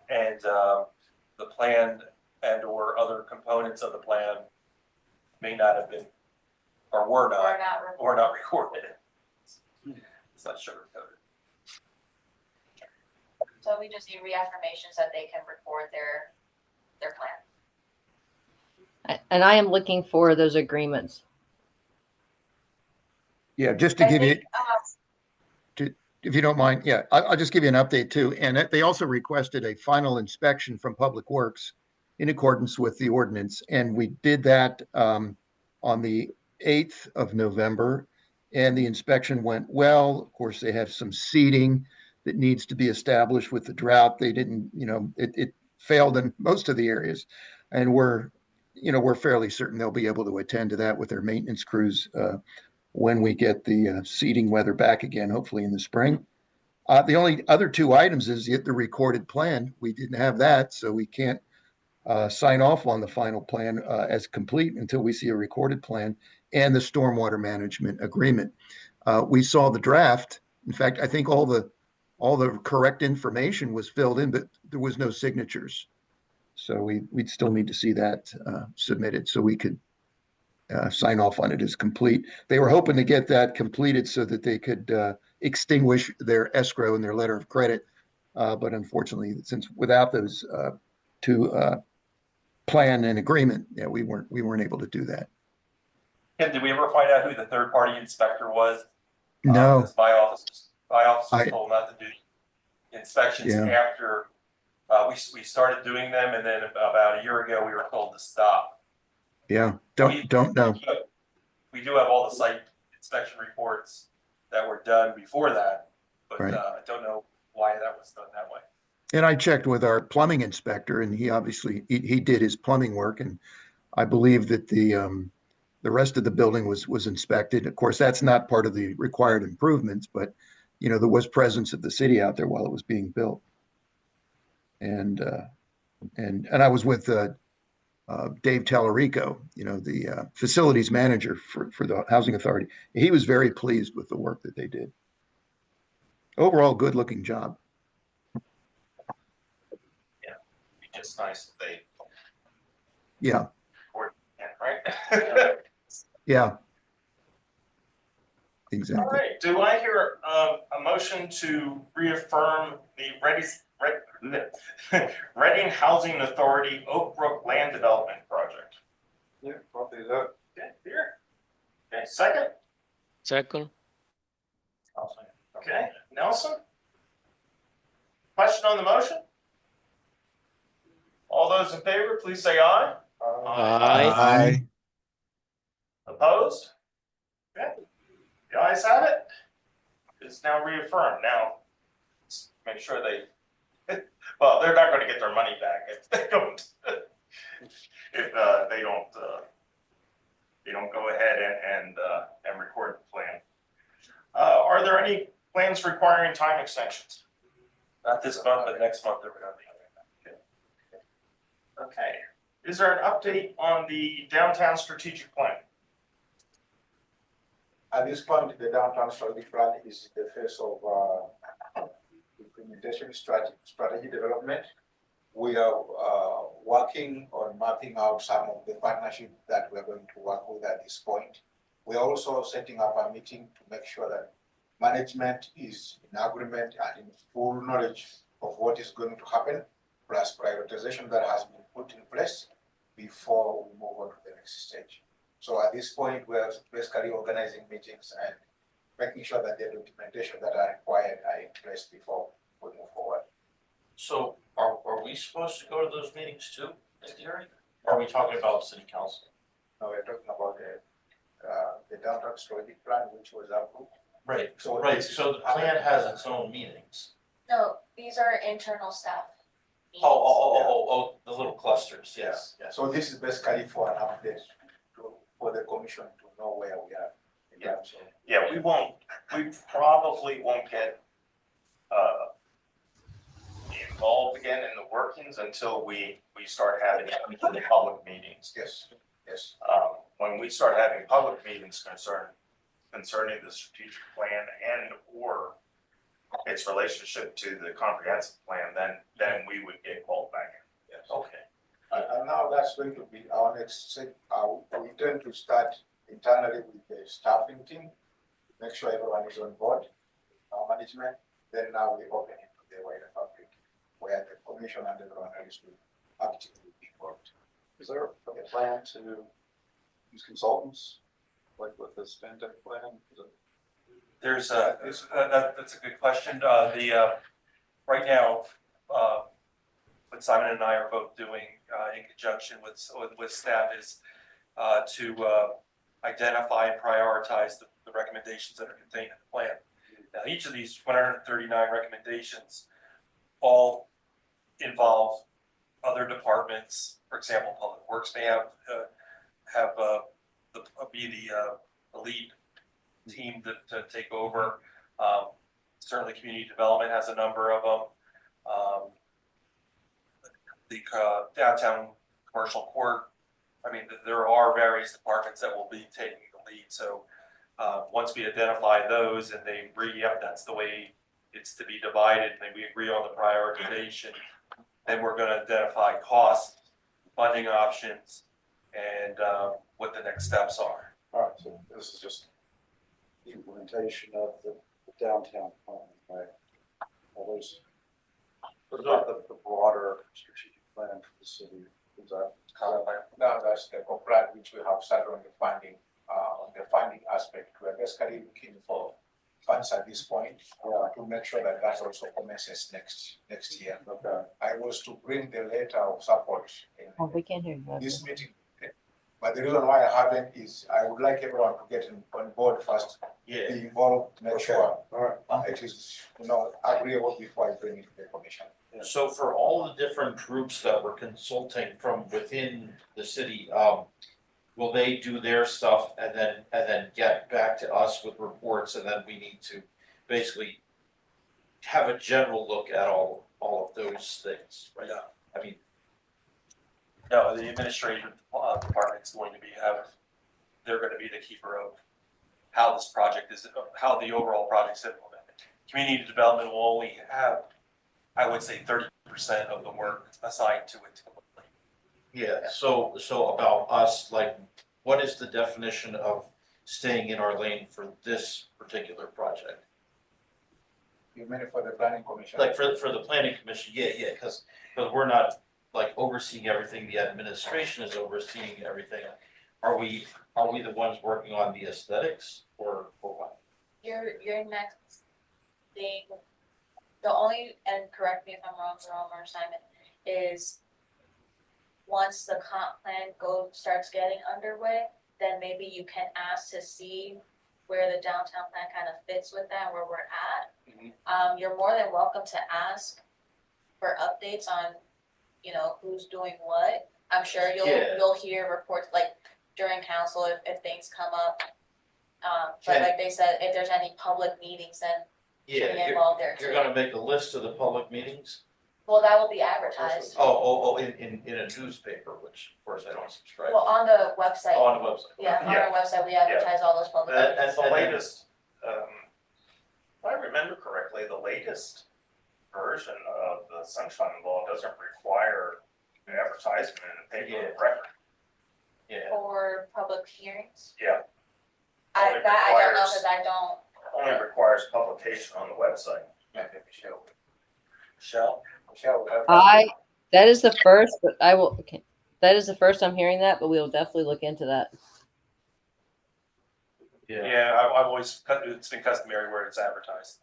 And the plan and or other components of the plan may not have been, or were not recorded. It's not sugar-coated. So we just need reaffirmations that they can record their plan. And I am looking for those agreements. Yeah, just to I give you, think, if you don't mind, yeah, I'll just give you an update too. And they also requested a final inspection from Public Works in accordance with the ordinance. And we did that on the 8th of November. And the inspection went well. Of course, they have some seeding that needs to be established with the drought. They didn't, it failed in most of the areas. And we're fairly certain they'll be able to attend to that with their maintenance crews when we get the seeding weather back again, hopefully in the spring. The only other two items is the recorded plan. We didn't have that, so we can't sign off on the final plan as complete until we see a recorded plan and the stormwater management agreement. We saw the draft. In fact, I think all the correct information was filled in, but there was no signatures. So we'd still need to see that submitted so we could sign off on it as complete. They were hoping to get that completed so that they could extinguish their escrow and their letter of credit. But unfortunately, since without those two plan and agreement, yeah, we weren't able to do that. Kim, did we ever find out who the third-party inspector was? No. Because my office was I- told not to do inspections Yeah. after we started doing them, and then about a year ago, we were told to stop. Yeah, don't know. We do have all the site inspection reports that were done before that, but Right. I don't know why that was done that way. And I checked with our plumbing inspector, and he obviously he did his plumbing work, and I believe that the rest of the building was inspected. Of course, that's not part of the required improvements, but there was presence of the city out there while it was being built. And I was with Dave Tallarico, the facilities manager for the housing authority. He was very pleased with the work that they did. Overall, good looking job. It's just nice that they, Yeah, right? yeah. All Exactly. right, do I hear a motion to reaffirm the Reading Housing Authority Oak Brook Land Development Project? Yeah, I'll do that. Okay, here. Okay, second? Second. Okay, Nelson? Question on the motion? All those in favor, please say aye. Aye. Opposed? Okay, the ayes have it. It's now reaffirmed. Now, let's make sure well, they're not gonna get their money back if they don't, if they don't go ahead there any plans requiring time extensions? Not this month, but next month they're gonna be. Okay, is there an update on the downtown strategic plan? At this point, the downtown strategic plan is the phase of implementation strategy development. We are working on mapping out some of the partnerships that we're going to work with at this point. We're also setting up a meeting to make sure that management is in agreement and in full knowledge of what is going to happen, plus prioritization that has been put in place before we move on to the next stage. So at this point, we're basically organizing meetings and making sure that the documentation that are required are in place before we move forward. So are we supposed to go to those meetings too, Mr. Terry? Or are we talking about city council? Now we're talking about the downtown strategic plan, which was approved. Right, So right, so the plan has its own meetings. No, these are internal staff. Oh, the little clusters, yes, yes. So this is basically for an update for the commission to know where we are. in terms of- Yeah, we probably won't get involved again in the workings until we start having the public meetings. Yes, yes. When we start having public meetings concerning the strategic plan and or its relationship to the comprehensive plan, then we would get called back in. Yes. Okay. And now that's going to be our next step. We intend to start internally with the staffing team, make sure everyone is on board, our management. Then now we open it to the wider public, where the commission and everyone else will actively be involved. Is there a plan to use consultants, like with the Stantec plan? There's that's a good question. Right now, what Simon and I are both doing in conjunction with staff is to identify and prioritize the recommendations that are contained in the plan. Now, each of these 139 recommendations all involve other departments. For example, Public Works may have the lead team to take over. Certainly, community development has a number of them. The downtown commercial court. I mean, there are various departments that will be taking the lead. So once we identify those and they agree, yep, that's the way it's to be divided, and we agree on the prioritization, then we're going to identify costs, funding options, and what the next steps are. All right, so this is just the implementation of the downtown plan, right? Well, what about the broader strategic plan for the city? Is that Now that's the plan which we have started on the funding aspect. We're basically looking for funds at this point to make sure that that also commences next year. Okay. I was to bring the letter of support Oh, in we can't hear you. this meeting. But the reason why I haven't is I would like everyone to get on board first, Yeah. be involved, make sure All right. it is, agreeable before I bring it to the commission. So for all the different groups that we're consulting from within the city, will they do their stuff and then get back to us with reports, and then we need to basically have a general look at all of those things, right? Yeah. I mean, No, the administrative department's going to be they're going to be the keeper of how this project is, how the overall project's implemented. Community development will only have, I would say, 30% of the work assigned to it. yeah, so about us, like, what is the definition of staying in our lane for this particular project? You mean it for the planning commission? Like for the planning commission, yeah, because we're not like overseeing everything, the administration is overseeing everything. Are we the ones working on the aesthetics or what? Your next thing, the only, and correct me if I'm wrong, or Simon, is once the comp plan starts getting underway, then maybe you can ask to see where the downtown plan kind of fits with that, where we're at. You're more than welcome to ask for updates on, who's doing what. I'm sure Yeah. you'll hear reports like during council if things come up. But Can- like they said, if there's any public meetings, then should Yeah, be involved there too. you're gonna make a list of the public meetings? Well, that will be advertised. In a newspaper, which of course I don't subscribe. Well, on the website. Oh, on the website. Yeah, on our website, we advertise all those public That, meetings. and the latest, if I remember correctly, the latest version of the sunshine law doesn't require an advertisement in the paper of record. Yeah, For public hearings. Yeah, I Only don't know, requires- cause I don't, only requires publication on the website. Michelle? That is the first, but I will, okay. That is the first I'm hearing that, but we will definitely look into that. Yeah, I've always, it's been customary where it's advertised.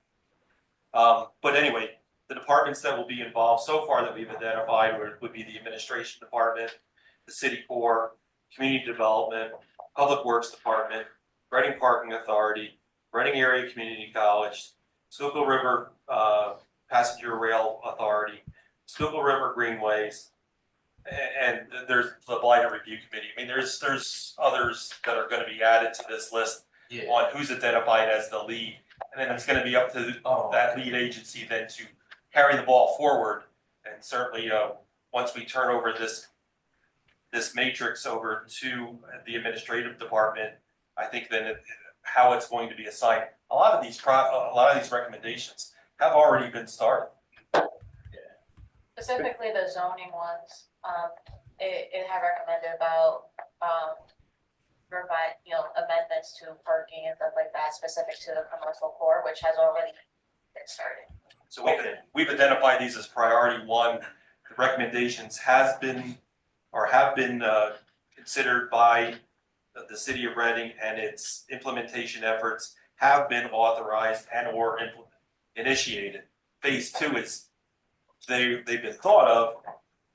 But anyway, the departments that will be involved so far that we've identified would be the administration department, the city core, community development, public works department, Reading Parking Authority, Reading Area Community College, Schuylkill River, Passenger Rail Authority, Schuylkill River Greenways, and there's the Blighter Review Committee. I mean, there's others that are gonna be added to this list yeah. on who's identified as the lead. And then it's gonna be up to that lead agency then to carry the ball forward. And certainly, once we turn over this matrix over to the administrative department, I think then how it's going to be assigned. A lot of these recommendations have already been started. specifically the zoning ones, it had recommended about, provide, amendments to parking and stuff like that, specific to the commercial core, which has already been started. So we've identified these as priority one. The recommendations have been considered by the city of Reading, and its implementation efforts have been authorized and or initiated. Phase two is they've been thought of,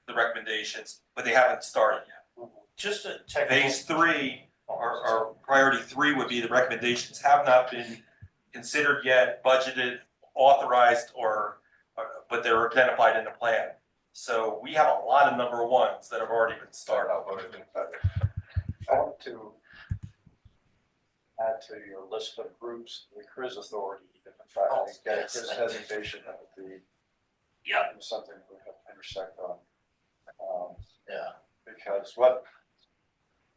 the recommendations, but they haven't started yet. Just a technical. Phase three, or priority three would be the recommendations have not been considered yet, budgeted, authorized, but they're identified in the plan. So we have a lot of number ones that have already been started. I want to add to your list of groups, the CRIZ authority, if in fact we get a CRIZ designation, that would be something we have to intersect on. Yeah. Because what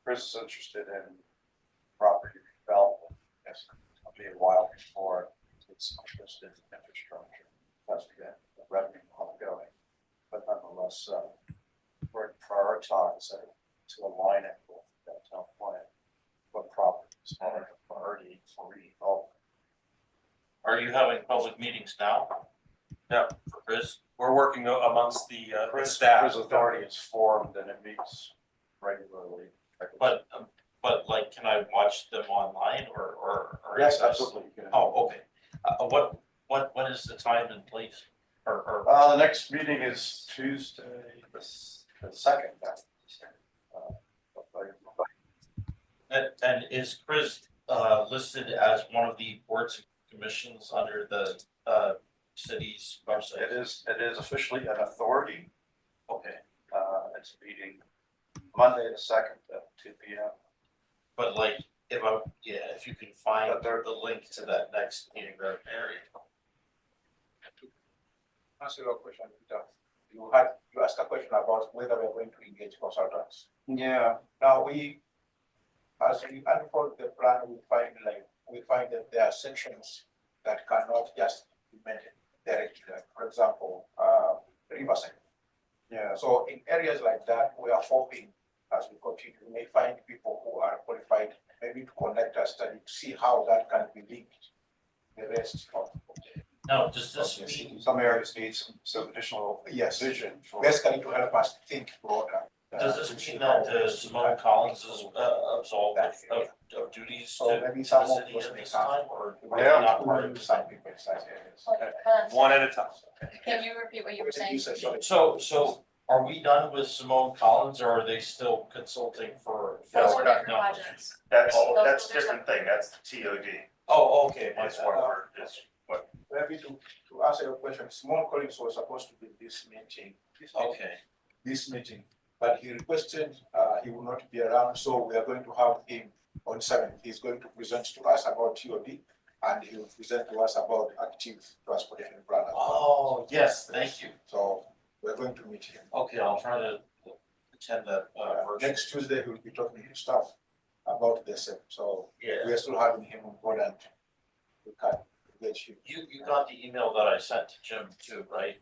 CRIZ is interested in property development, yes, it'll be a while before it's interested in infrastructure. That's the revenue ongoing, but nonetheless, we're prioritize it to align it with that town plan. What properties are a priority for redevelopment. Are you having public meetings now? No. For Chris? We're working amongst the CRIZ staff. authority is formed and it meets regularly. But like, can I watch them online or? Yes, is that- absolutely. you can. Oh, okay. When is the time and place? Or, The next meeting is Tuesday, the second. and is Chris, listed as one of the boards and commissions under the, city's website? It is officially an authority. Okay, It's meeting Monday the second at 2 p.m. but like, if you can find the link to that next meeting, that area. Answer your question, Peter. You asked a question about whether we're going to engage consultants. Yeah. Now as we unfold the plan, we find that there are sections that cannot just be implemented directly. Like, for example, Riverside. Yeah. So in areas like that, we are hoping as we continue, we may find people who are qualified, maybe to connect a study to see how that can be linked. The rest of. No, does this mean, Some areas need some additional Yes. vision for. Basically to help us think broader. does this mean that Simone Collins is absolved of duties So to maybe the some of city those at may this come. time, or? Yeah. not part of it? Some people in such areas. One at a time. Can you repeat what you were saying? So are we done with Simone Collins, or are they still consulting for? Those we're are not different No. projects. That's Those a different thing, that's the TOD. Oh, okay, my That's fault. what what, Maybe to answer your question, Simon Collins was supposed to be this meeting. Okay, This meeting, but he requested, he will not be around, so we are going to have him on 7th. He's going to present to us about TOD, and he will present to us about active transportation plan. Oh, yes, thank you. So we're going to meet him. Okay, I'll try to attend that, virtual. Next Tuesday, he'll be talking to staff about the same. So Yeah. we are still having him on board, and we can get you. You got the email that I sent to Jim too, right?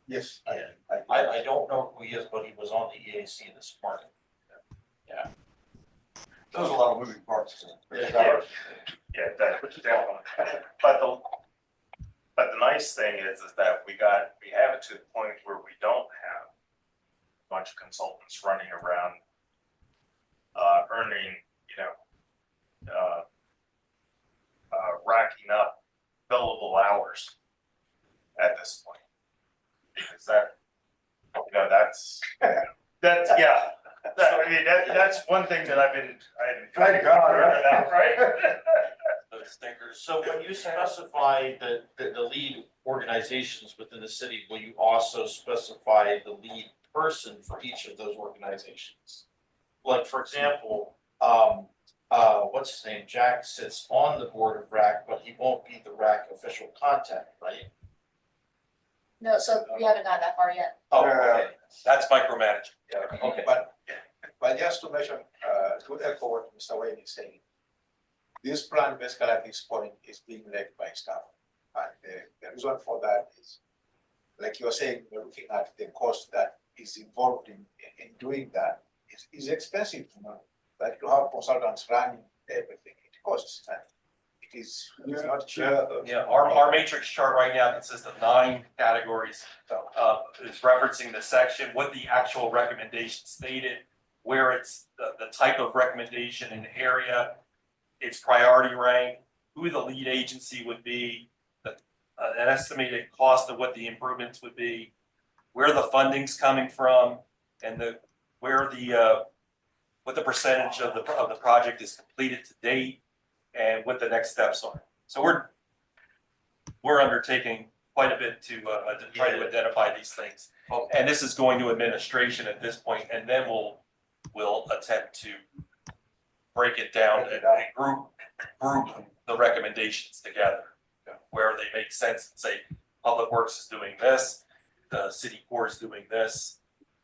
Yes. Yeah. I don't know who he is, but he was on the EAC this morning. Yeah. There's a lot of moving parts. Yeah, that, but the nice thing is that we have it to the point where we don't have a bunch of consultants running around, earning, racking up billable hours at this point. Because that's, yeah. That's one thing that I've been Thank God, right? Right? Those stickers. So when you specify the lead organizations within the city, will you also specify the lead person for each of those organizations? Like, for example, what's his name? Jack sits on the board of RAC, but he won't be the RAC official contact, right? No, so we haven't gotten that far yet. Oh, okay. That's micromanagement. Okay. But just to mention, to echo what Mr. Wayne is saying, this plan basically at this point is being led by staff. And the reason for that is, like you're saying, we're looking at the cost that is involved in doing that. It's expensive, like to have consultants running everything, it costs. And it's not cheap. Yeah, our matrix chart right now consists of 9 categories. It's referencing the section, what the actual recommendation stated, where it's the type of recommendation in the area, its priority rank, who the lead agency would be, an estimated cost of what the improvements would be, where the funding's coming from, and what the percentage of the project is completed to date, and what the next steps are. So we're undertaking quite a bit to try to identify these things. And this is going to administration at this point, and then we'll attempt to break it down and group the recommendations together where they make sense and say, Public Works is doing this, the city core is doing this,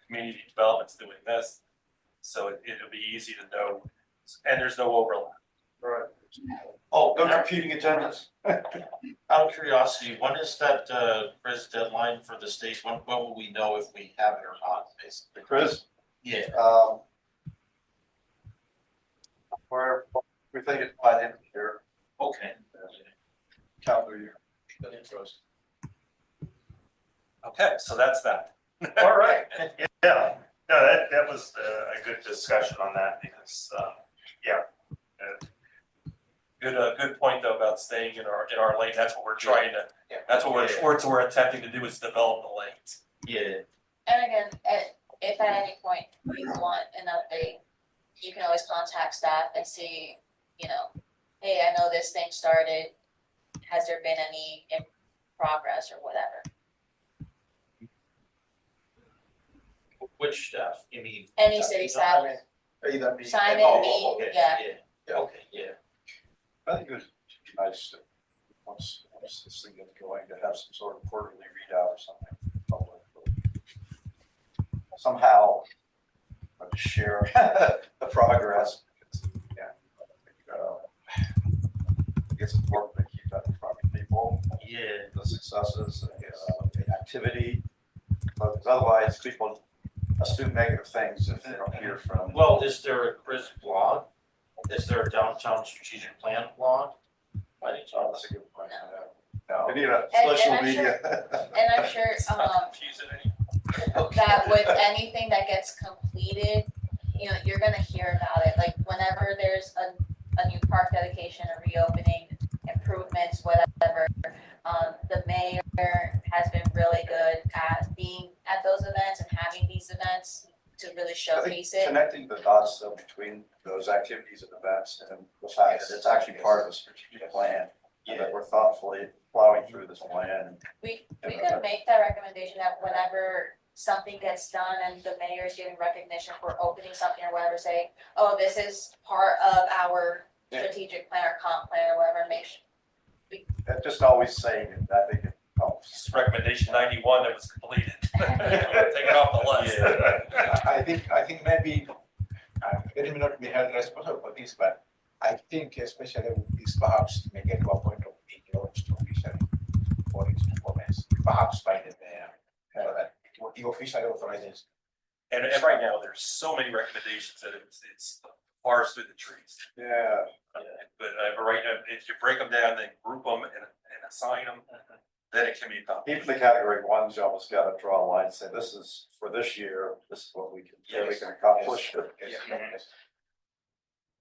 community development's doing this. So it'll be easy to know, and there's no overlap. Right. Oh, No competing agendas. out of curiosity, when is that Chris deadline for the state? When will we know if we have it or not, basically? Chris? Yeah. We think it's by the end of the year, Okay. calendar year. Okay, so that's that. All right, yeah, no, that was a good discussion on that because, Good point though about staying in our lane. That's what we're trying to, that's what we're attempting to do is develop the lanes. Yeah. And again, if at any point you want an update, you can always contact staff and see, hey, I know this thing started. Has there been any progress or whatever? Which staff? You mean? Any city staff, Either me. Simon, Oh, me, okay, yeah. Okay, yeah. I think it was nice to, once this thing gets going, to have some sort of quarterly readout or something. Somehow, share the progress. It's important to keep that in front of people. Yeah. The successes, the activity, because otherwise people assume negative things if they don't hear from. Well, is there a Chris blog? Is there a downtown strategic plan blog? By any Oh, chance? that's a good point. No. We need a And social I'm media. And I'm sure, that with anything that gets completed, you're gonna hear about it, like whenever there's a new park dedication, a reopening, improvements, whatever. The mayor has been really good at being at those events and having these events to really I think showcase it. connecting the dots though between those activities and events and the fact that it's actually part of a strategic plan. And that we're thoughtfully plowing through this plan. We could make that recommendation that whenever something gets done and the mayor is giving recognition for opening something or whatever, saying, oh, this is part of our strategic plan or comp plan or whatever, make sure. Just always saying it, I think it helps. It's recommendation 91 that was completed. Take it off the list. I think maybe, it may not be held responsible for this, but I think especially with this, perhaps may get to a point of being launched officially for its performance, perhaps by the mayor, that he officially authorizes. And right now, there's so many recommendations that it's forest through the trees. Yeah. But right now, if you break them down, then group them and assign them, then it can be accomplished. Even the category one, you almost got to draw a line, and say this is for this year, this is what we can, we can accomplish. Yes.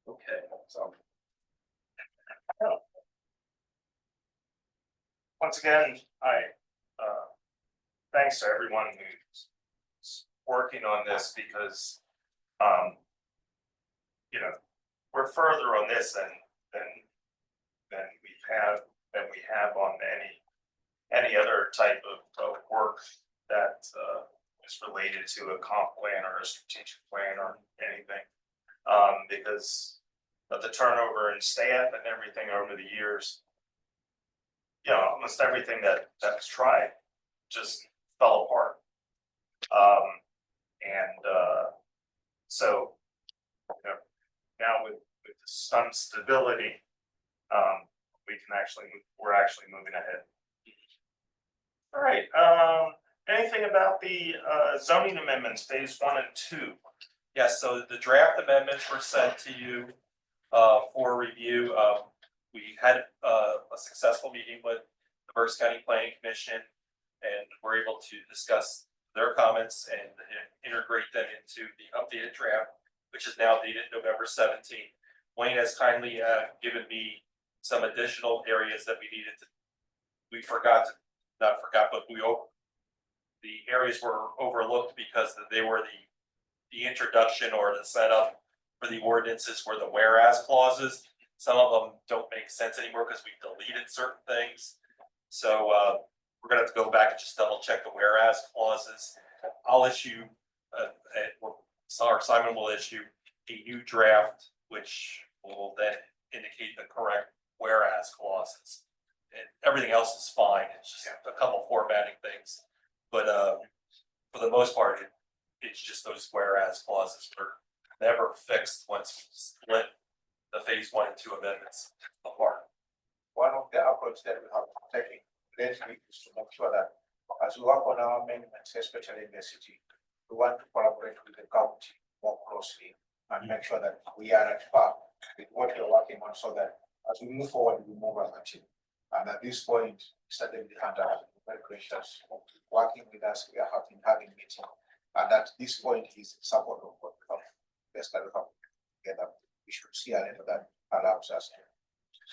Okay. So, Once again, thanks to everyone who's working on this because, you know, we're further on this than we have on any other type of work that is related to a comp plan or a strategic plan or anything. Because of the turnover in staff and everything over the years, you know, almost everything that was tried just fell apart. So, you know, now with some stability, we're actually moving ahead. All right, anything about the zoning amendments, phase 1 and 2? Yes, so the draft amendments were sent to you for review. We had a successful meeting with the Berks County Planning Commission, and we're able to discuss their comments and integrate them into the updated draft, which is now dated November 17th. Wayne has kindly given me some additional areas that the areas were overlooked because they were the introduction or the setup for the ordinances were the whereas clauses. Some of them don't make sense anymore because we've deleted certain things. So we're gonna have to go back and just double check the whereas clauses. I'll issue, Simon will issue a new draft, which will then indicate the correct whereas clauses. And everything else is fine. It's just a couple formatting things. But for the most part, it's just those whereas clauses were never fixed once we split the phase 1 and 2 amendments apart. One of the approach that we have taken lately is to make sure that as we work on our amendments, especially in the city, we want to collaborate with the county more closely and make sure that we are at par with what we're working on, so that as we move forward, we move as a team. And at this point, Mr. David Hunter has been very gracious, working with us. We are having meetings, and at this point, he's in support of what we have. Best that we have together. We should see a letter that allows us to.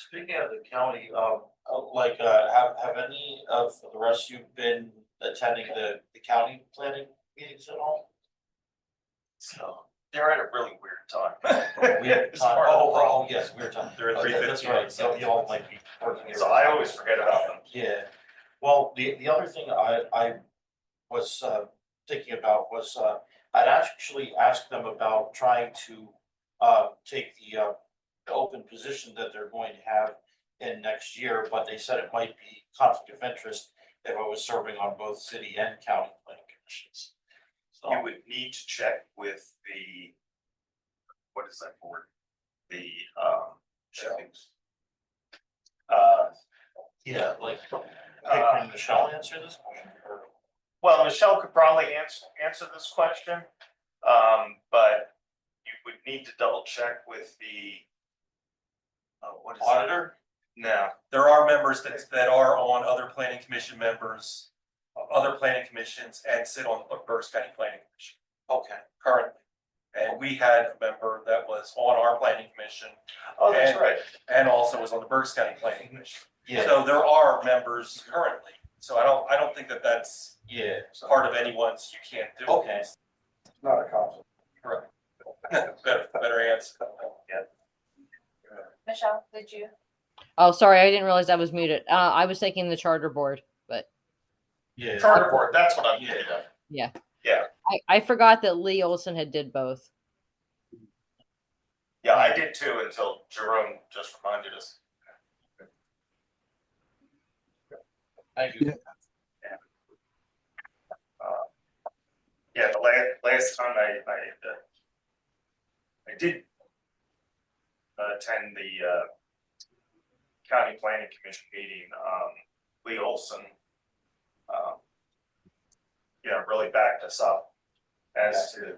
Speaking of the county, have any of the rest of you been attending the county planning meetings at all? So they're at a really weird time. Weird It's time. part of the problem. Oh, yes, weird time. They're at Okay, 3:15. that's right. So you all might be working. So I always forget about them. Yeah, well, the other thing I was thinking about was I'd actually asked them about trying to take the open position that they're going to have in next year, but they said it might be conflict of interest if I was serving on both city and county planning commissions. So You would need to check with what is that board? The checkings. Uh, Yeah, can Michelle answer this question? Or- well, Michelle could probably answer this question. But you would need to double check with the what is that? Auditor? No, There are members that are on other planning commission members, other planning commissions, and sit on the Berks County Planning Commission Okay. currently. And we had a member that was on our planning commission oh, that's And- right. and also was on the Berks County Planning Commission. Yeah, So there are members currently. So I don't think that that's yeah. part of anyone's you can't do. it. Okay. not a conflict. Correct. Better answer. Yeah. Michelle, did you? Oh, sorry, I didn't realize I was muted. I was thinking the charter board, but Yeah. Charter board, that's what I'm getting at. Yeah, I forgot that Lee Olson had did both. yeah, I did too until Jerome just reminded us. Thank you. Yeah, the last time I did attend the county planning commission meeting, Lee Olson, really backed us up as to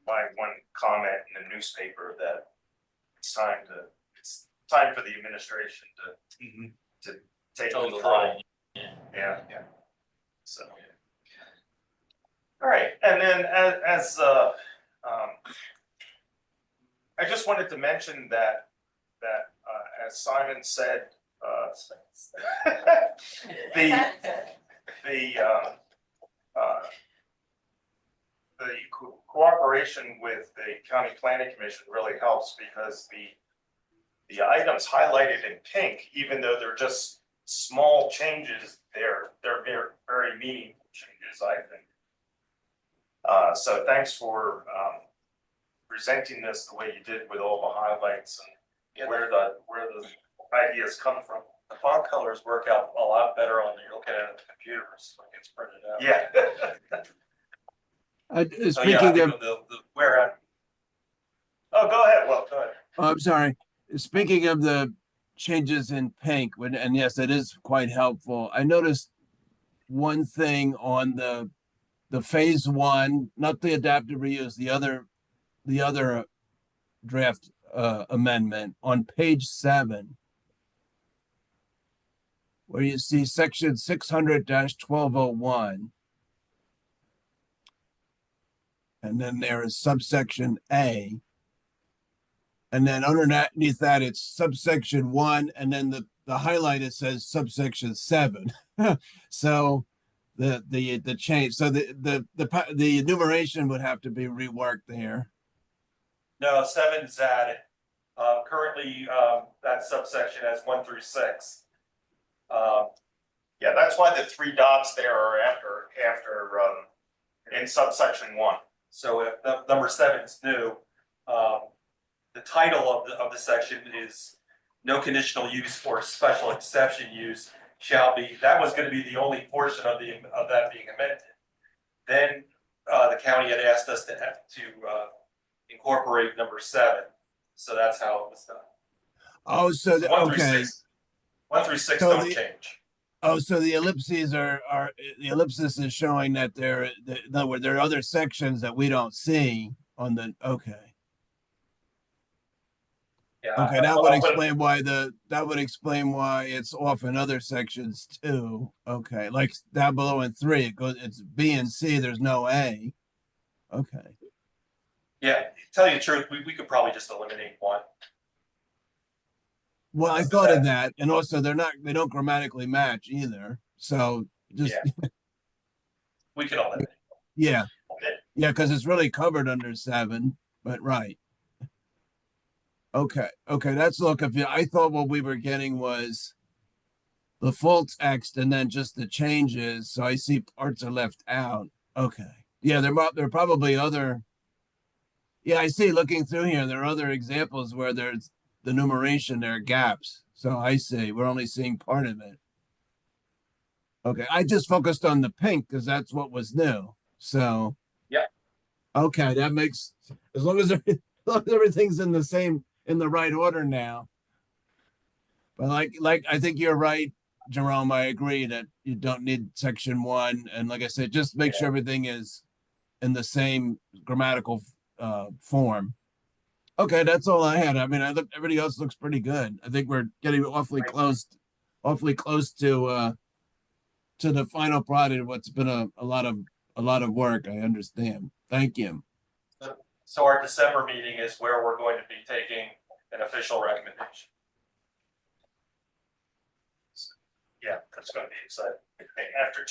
my one comment in the newspaper that it's time for the administration to take Toe the control. line. Yeah. So. All right, and then as I just wanted to mention that as Simon said, the cooperation with the county planning commission really helps because the items highlighted in pink, even though they're just small changes, they're very, very meaningful changes, I think. So thanks for presenting this the way you did with all the highlights and where the ideas come from. The font colors work out a lot better on you're looking at the computers, like it's printed out. Yeah. So yeah, I Speaking think of, the where. Oh, go ahead. Well, go ahead. oh, I'm sorry. Speaking of the changes in pink, and yes, it is quite helpful. I noticed one thing on the phase one, not the adaptive reuse, the other draft amendment on page 7, where you see section 600-1201. And then there is subsection A. And then underneath that, it's subsection 1. And then the highlight, it says subsection 7. So the change, so the enumeration would have to be reworked there. No, 7's added. Currently, that subsection has 1 through 6. Yeah, that's why the 3 dots there are after in subsection 1. So if number 7's new, the title of the section is no conditional use or special exception use shall be. That was going to be the only portion of that being amended. Then the county had asked us to incorporate number 7, so that's how it was done. Oh, so, So 1 through okay. 6, 1 through 6 So don't change. Oh, so the ellipses are the ellipsis is showing that in other words, there are other sections that we don't see on the, okay. Yeah. Okay, that would explain why it's off in other sections too. Okay, like down below in 3, it's B and C, there's no A. Okay. Yeah, to tell you the truth, we could probably just eliminate 1. Well, I thought of that, and also they don't grammatically match either. So just we can eliminate. Yeah, because it's really covered under 7, but right. Okay, that's a little confusing. I thought what we were getting was the full text and then just the changes. So I see parts are left out. Okay, yeah, there are probably other. Yeah, I see. Looking through here, there are other examples where there's the numeration, there are gaps. So I see. We're only seeing part of it. Okay, I just focused on the pink because that's what was new. So yeah. Okay, that makes as long as everything's in the right order now. But like I think you're right, Jerome. I agree that you don't need section 1, and like I said, just make sure everything is in the same grammatical form. Okay, that's all I had. I mean, everybody else looks pretty good. I think we're getting awfully close to the final product of what's been a lot of work. I understand. Thank you. So our December meeting is where we're going to be taking an official recommendation. Yeah, that's going to be exciting. After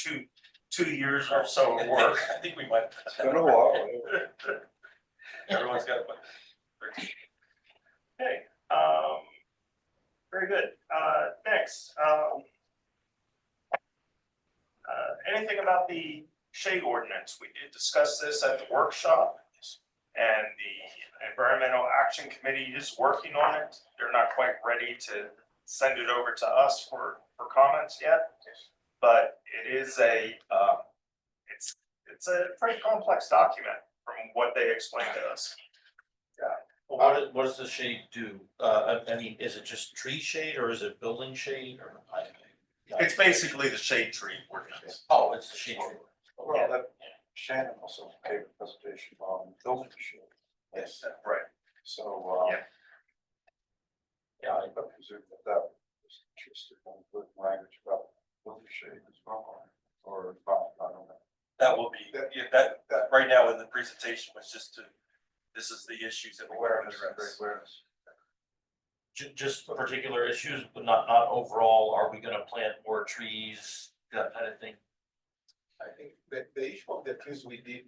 two years or so of work, I think we might. It's been a while. Everyone's got to. Okay, very good. Next, Anything about the shade ordinance? We did discuss this at the workshop. And the Environmental Action Committee is working on it. They're not quite ready to send it over to us for comments yet. But it is it's a pretty complex document from what they explained to us. Well, what does the shade do? I mean, is it just tree shade or is it building shade or? It's basically the shade tree ordinance. Oh, it's the shade tree. Well, that Shannon also gave a presentation on building shade. Yes, right. So, Yeah. yeah, I presume that was interested in good language about building shade as well, or not, I don't know. That will be, that right now in the presentation was just this is the issues that we're going to address. Awareness. Just particular issues, but not overall. Are we gonna plant more trees, that kind of thing? I think the issue of the trees, we did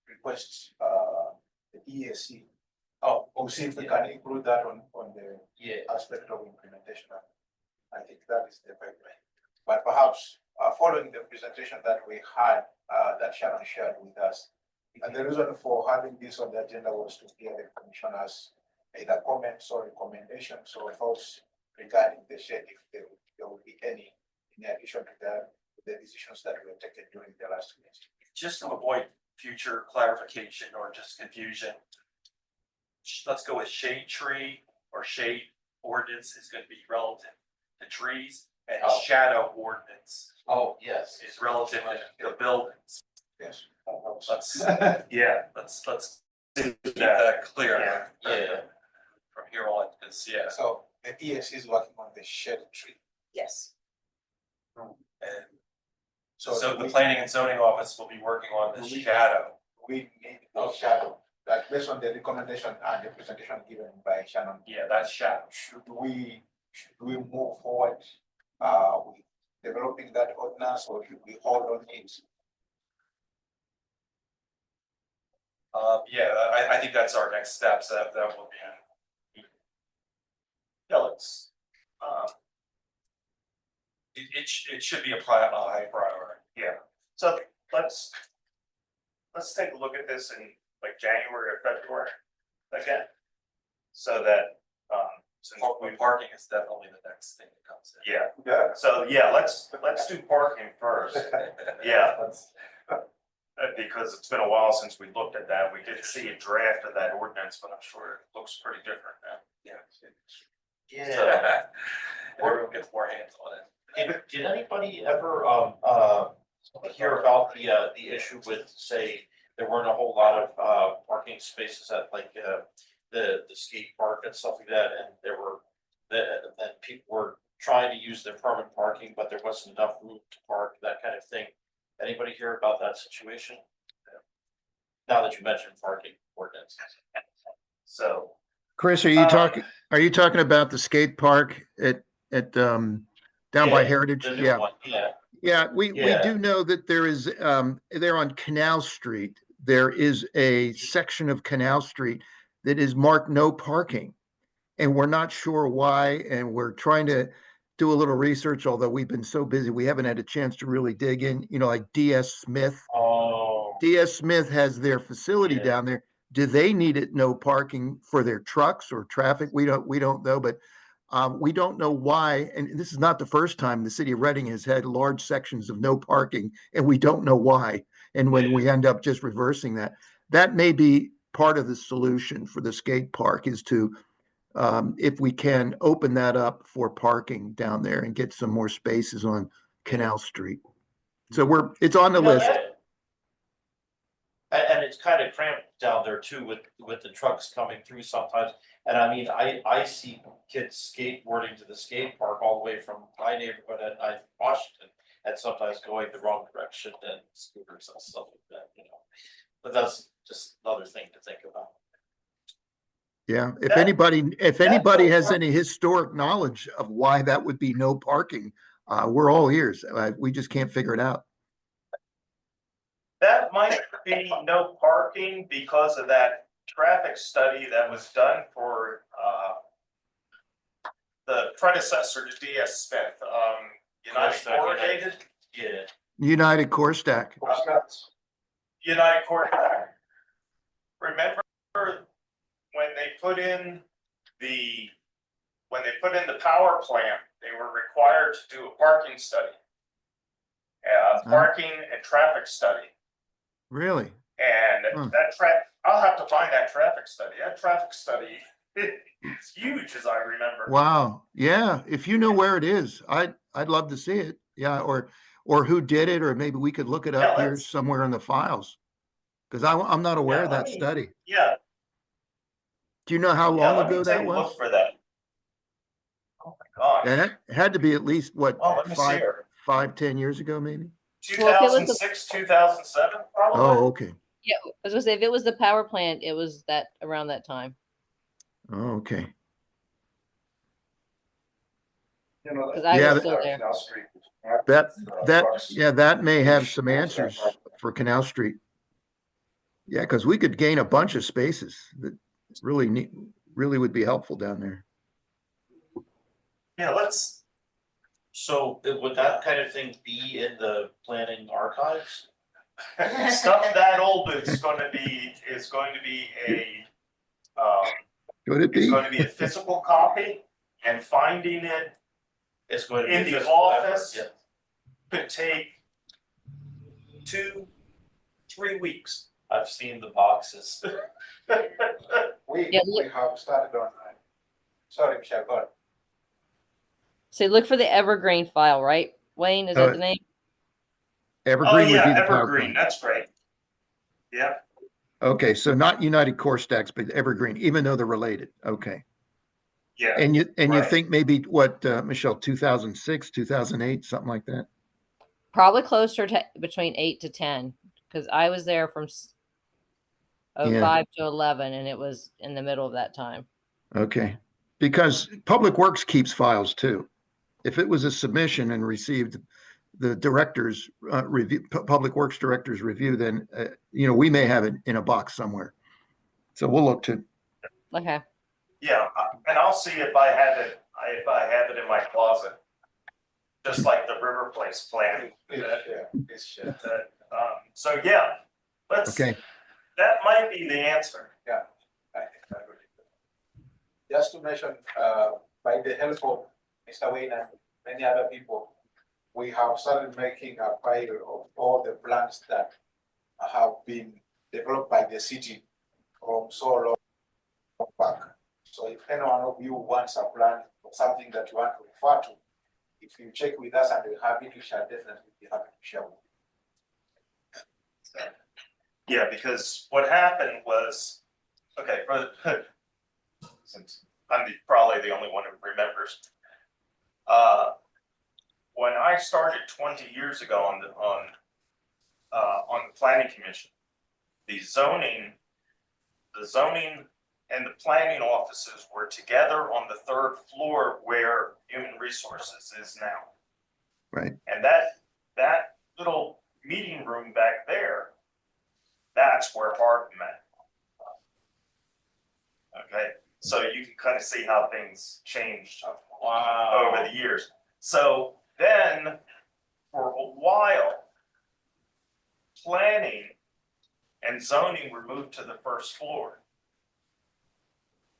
request the EAC. Oh, We'll see if we can include that on the yeah. aspect of implementation. I think that is the pipeline. But perhaps following the presentation that we had, that Sharon shared with us, and the reason for having this on the agenda was to hear the commissioners either comments or recommendations or thoughts regarding the shed, if there will be any, in addition to the decisions that were taken during the last meeting. Just to avoid future clarification or just confusion, let's go with shade tree or shade ordinance is going to be relative to trees, and shadow ordinance is relative to buildings. Yes. Let's let's keep Yeah. that clear. Yeah. From here on, because So the EAC is working on the shed tree. Yes. and So so the we- planning and zoning office will be working on the shadow. We need a shadow, that based on the recommendation and the presentation given by Shannon. Yeah, that's shadow. Should we move forward with developing that ordinance, or should we hold on it? Yeah, I think that's our next steps. That will be. Yeah, let's, It should be a high priority. yeah, so let's take a look at this in like January or February again. So that, since Parking is definitely the next thing that comes in. yeah, so yeah, let's do parking first. Yeah. Because it's been a while since we looked at that. We did see a draft of that ordinance, but I'm sure it looks pretty different now. Yeah. Everyone gets more hands on it. Did anybody ever hear about the issue with, say, there weren't a whole lot of parking spaces at like the skate park and stuff like that, and there were that people were trying to use their permanent parking, but there wasn't enough room to park, that kind of thing. Anybody hear about that situation? Now that you mentioned parking ordinance. So, Chris, are you talking about the skate park at down by Heritage? The new Yeah. one, yeah. Yeah, we Yeah. do know that there is, there on Canal Street, there is a section of Canal Street that is marked no parking. And we're not sure why, and we're trying to do a little research, although we've been so busy, we haven't had a chance to really dig in, like DS Smith. Oh. DS Smith has their facility Yeah. down there. Do they need it no parking for their trucks or traffic? We don't know, but we don't know why. And this is not the first time the city of Reading has had large sections of no parking, and we don't know why. And when we end up just reversing that, that may be part of the solution for the skate park, is to, if we can open that up for parking down there and get some more spaces on Canal Street. So it's on the list. And it's kind of cramped down there too with the trucks coming through sometimes. And I mean, I see kids skateboarding to the skate park all the way from my neighborhood at Washington, and sometimes going the wrong direction, and scooters and stuff like that, But that's just another thing to think about. Yeah, if anybody has any historic knowledge of why that would be no parking, we're all ears. We just can't figure it out. that might be no parking because of that traffic study that was done for, the predecessor to DS Smith, United Yes, that- Corrugated. Yeah. United Core Stack. United Court. Remember when they put in the power plant, they were required to do a parking study. Parking and traffic study. Really? And I'll have to find that traffic study. That traffic study is huge, as I remember. Wow. Yeah. If you know where it is, I'd love to see it. Yeah. Or who did it, or maybe we could look it up Yeah, here let's- somewhere in the files. Because I'm not aware Yeah, of that study. Yeah. Do you know how Yeah, long let me ago take that a was? look for that. Oh my God. And it had to be at least what, Oh, let me see here. 10 years ago, maybe? Well, if it was 2006, 2007, probably. Oh, okay. Yeah, I was gonna say if it was the power plant, it was that around that time. Oh, okay. You know, Because I Yeah, was that- still there. Canal Street. That may have some answers for Canal Street. Yeah, because we could gain a bunch of spaces that really would be helpful down there. Yeah, let's, So would that kind of thing be in the planning archives? stuff that old is going to be a, Could it it's be? going to be a physical copy, and finding it It's going to be. in a the physical effort, office yeah. could take 2-3 weeks. I've seen the boxes. We Yeah, we have started on, sorry, Michelle, go ahead. So look for the Evergreen file, right? Wayne, is that the name? Oh, Evergreen would yeah, be the power Evergreen, plant. that's great. Yeah, Okay, so not United Core Stacks, but Evergreen, even though they're related. Okay. yeah. And you Right. think maybe what, Michelle, 2006, 2008, something like that? Probably closer to between 8 to 10, because I was there from Yeah. 05 to 11, and it was in the middle of that time. Okay. Because Public Works keeps files too. If it was a submission and received the director's review, Public Works director's review, then, we may have it in a box somewhere. So we'll look to, Okay. Yeah, and I'll see if I have it in my closet. Just like the River Place plan. Please share. So yeah, okay. that might be the answer. I think that would be good. Just to mention, by the help of Mr. Wayne and many other people, we have started making a file of all the plans that have been developed by the city from so long back. So if any one of you wants a plan or something that you want to refer to, if you check with us and we have it, we shall definitely be happy to share with you. Yeah, because what happened was, okay, since I'm probably the only one who remembers. When I started 20 years ago on the planning commission, the zoning and the planning offices were together on the 3rd floor where human resources is now. Right. And that little meeting room back there, that's where Harv met. Okay, so you can kind of see how things changed over the years. So then, for a while, planning and zoning were moved to the 1st floor.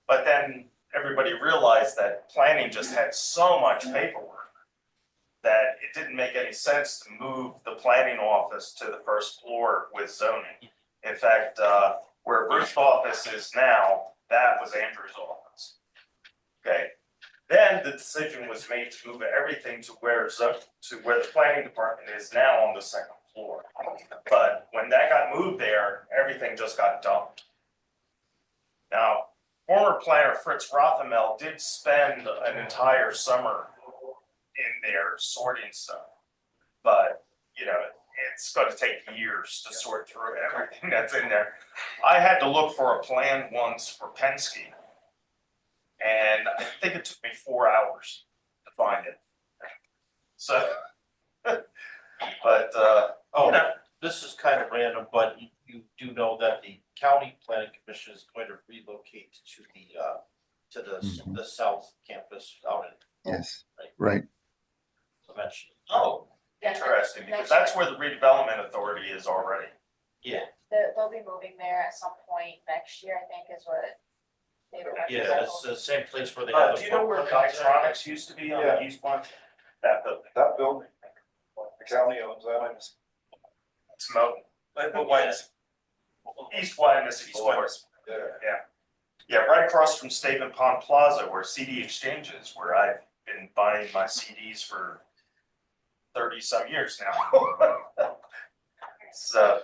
But then everybody realized that planning just had so much paperwork that it didn't make any sense to move the planning office to the 1st floor with zoning. In fact, where Bruce's office is now, that was Andrew's office. Okay, then the decision was made to move everything to where the planning department is now on the 2nd floor. But when that got moved there, everything just got dumped. Now, former planner Fritz Rothamel did spend an entire summer in there sorting stuff, but it's going to take years to sort through everything that's in there. I had to look for a plan once for Penske, and I think it took me 4 hours to find it. So, but This is kind of random, but you do know that the county planning commission is going to relocate to the south campus out in. Yes, right. Eventually. oh, interesting, because because that's where the redevelopment authority is already. Yeah, They'll be moving there at some point next year, I think is what. David Marcus yeah, it's told me. the same place where they have. Do you know where Guytronics used to be on the east one? That building. That building, the county owns that. It's Moton. East Wyandis, East Wyandis. Yeah. Yeah, right across from Statement Pond Plaza where CD Exchange is, where I've been buying my CDs for 30-some years now. So,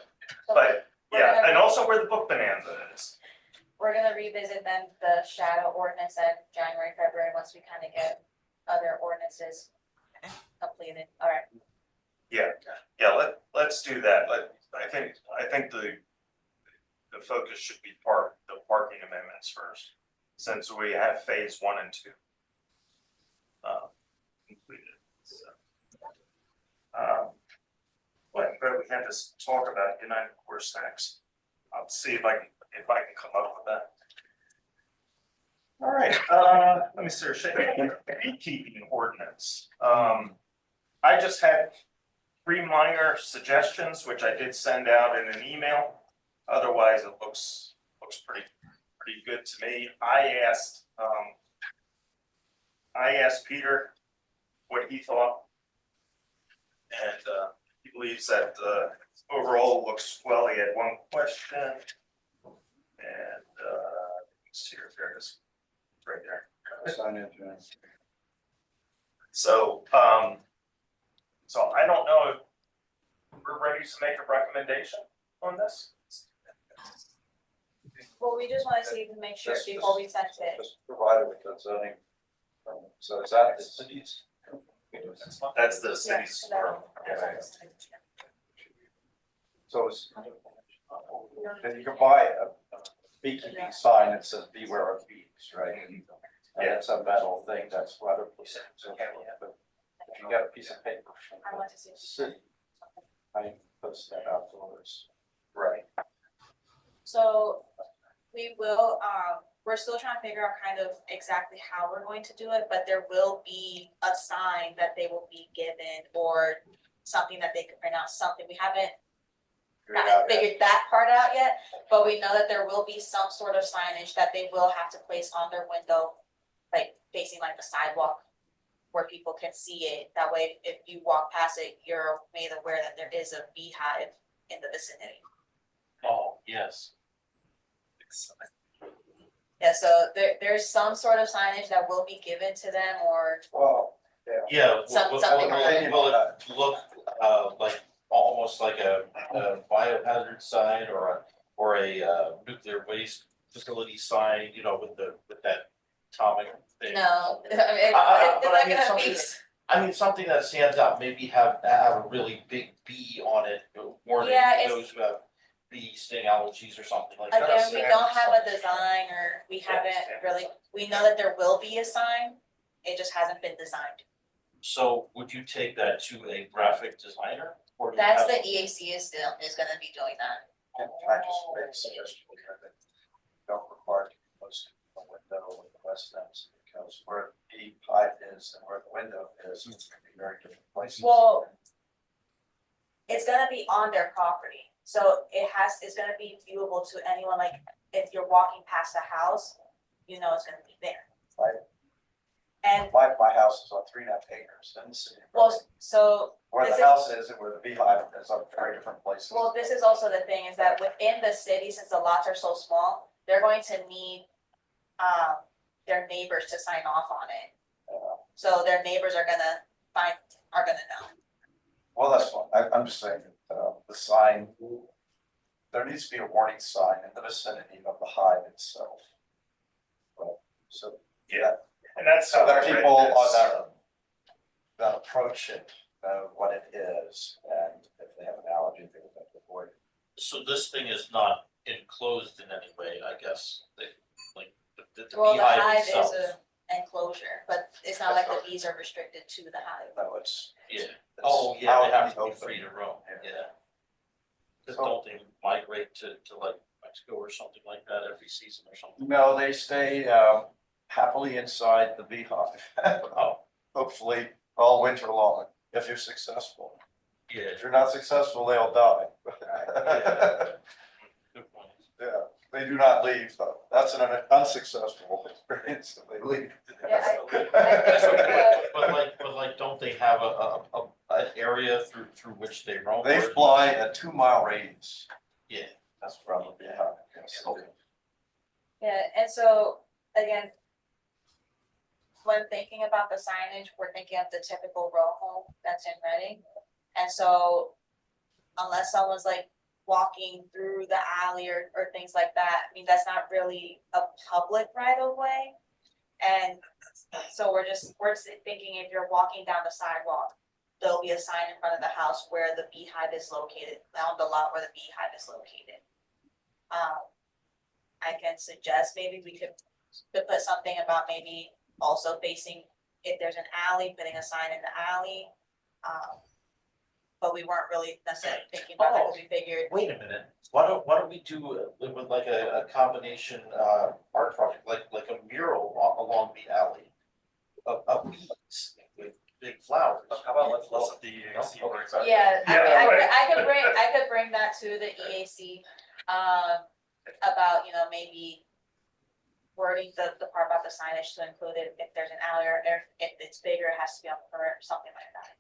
but yeah, and also where the Book Bonanza is. We're gonna revisit then the shadow ordinance at January, February, once we kind of get other ordinances completed. All right. Yeah, let's do that. I think the focus should be the parking amendments first, since we have phase 1 and 2 completed. So, but we had to talk about United Core Snacks. I'll see if I can come up with that. All right, let me see, beekeeping ordinance. I just had 3 minor suggestions, which I did send out in an email. Otherwise, it looks pretty good to me. I asked Peter what he thought, and he believes that overall looks well. He had one question, and let's see if there it is, right there. Sign in, John. So, so I don't know if we're ready to make a recommendation on this. Well, we just want to see, make sure before we send it. Just provided with the zoning. So is that the city's? That's the city's. So it's, then you can buy a beekeeping sign that says beware of bees, right? And it's a metal thing, that's what other places. But if you got a piece of paper from the city, I post that outdoors. Right. So we will, we're still trying to figure out kind of exactly how we're going to do it, but there will be a sign that they will be given or something that they can print out, something. We haven't figured that part out yet, but we know that there will be some sort of signage that they will have to place on their window, like facing like the sidewalk where people can see it. That way, if you walk past it, you're made aware that there is a beehive in the vicinity. Oh, yes. Yeah, so there's some sort of signage that will be given to them or. Well, Yeah. Something Will it look, like, almost like a biohazard sign or a nuclear waste facility sign, you know, with that atomic thing? No, I mean, But it's I not mean, gonna be. something that stands out, maybe have a really big bee on it, warning Yeah, it's- those who have bee sting allergies or something like that. Again, we don't have a design or we haven't really, we know that there will be a sign, it just hasn't been designed. So would you take that to a graphic designer? Or do you That's have- the EAC is gonna be doing that. and I just made a suggestion here that don't require to post a window with the residents, because where the beehive is and where the window is, it's gonna be very different places. Well, it's gonna be on their property, so it's gonna be viewable to anyone, like, if you're walking past a house, you know it's gonna be there. Right. And, My house is on 3.5 acres in the city. well, so. Where this the is- house is and where the beehive is are very different places. Well, this is also the thing, is that within the city, since the lots are so small, they're going to need, their neighbors to sign off on it. So their neighbors are gonna know. Well, that's fine. I'm just saying that, the sign, there needs to be a warning sign in the vicinity of the hive itself. Well, so, Yeah. And that's so how that I read people on this. that approach it, know what it is, and if they have an allergy, they would have to avoid it. So this thing is not enclosed in any way, I guess, like the Well, the beehive hive itself. is a enclosure, but it's not like the bees are restricted to the hive. No, it's. Yeah. it's Oh, yeah, out they in have the to be open. free to roam, Yeah. yeah. Just So- don't they migrate to like Mexico or something like that every season or something? No, they stay happily inside the beehive. Oh. Hopefully all winter long, if you're successful. Yeah. If you're not successful, they all die. Good point. Yeah, they do not leave though. That's an unsuccessful experience if they leave. Yeah, I But like, don't they have an area through which they roam? They fly a 2 mile radius. Yeah. That's probably, yes. Okay. Yeah, and so, again, when thinking about the signage, we're thinking of the typical row home that's in Reading. And so, unless someone's like walking through the alley or things like that, I mean, that's not really a public right of way. And so we're just thinking if you're walking down the sidewalk, there'll be a sign in front of the house where the beehive is located, on the lot where the beehive is located. I can suggest maybe we could put something about maybe also facing, if there's an alley, putting a sign in the alley. But we weren't really necessarily thinking about that because we figured. Wait a minute, why don't we do with like a combination art project, like a mural along the alley of bees with big flowers? How about let's let the EAC work out. Yeah, I mean, Yeah, right. I could bring that to the EAC, about, maybe wording the part about the signage to include it if there's an alley or if it's bigger, it has to be on the curb, something like that.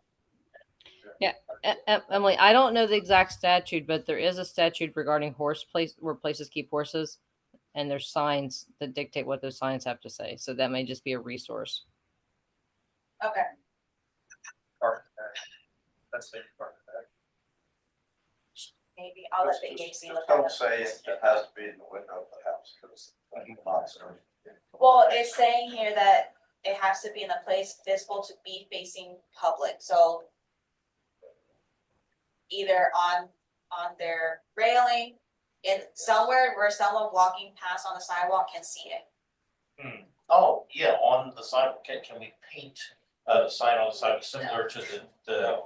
Emily, I don't know the exact statute, but there is a statute regarding where places keep horses, and there's signs that dictate what those signs have to say. So that may just be a resource. Okay, That's maybe part of that. maybe I'll let the EAC look at Don't it. say it has to be in the window of the house because. Well, it's saying here that it has to be in a place visible to be facing public, so either on their railing, in somewhere where someone walking past on the sidewalk can see it. Oh, yeah, on the side, can we paint the sign on the side similar to the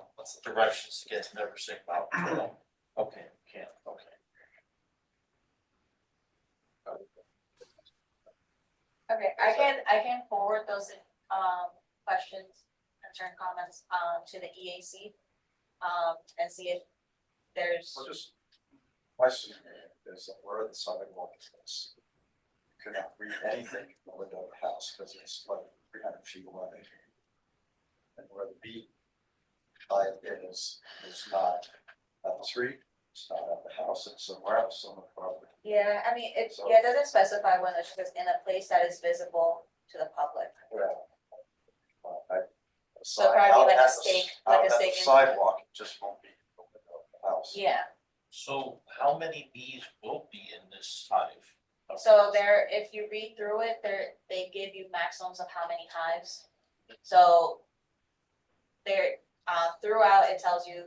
directions to get to Never Sink Mountain? Okay, can't, okay. Okay, I can forward those questions, concern comments to the EAC. And see if there's. Well, just, my scenario is that where the sidewalk is. You cannot read anything in the window of the house because it's like 300 feet away. And where the beat hive is not at the street, it's not at the house, it's somewhere else on the property. Yeah, I mean, it So- doesn't specify when it's just in a place that is visible to the public. So probably like a stake, like a Out at stake the in- sidewalk, it just won't be in the window of the house. Yeah, So how many bees will be in this hive? so there, if you read through it, they give you maximums of how many hives. So there, throughout, it tells you,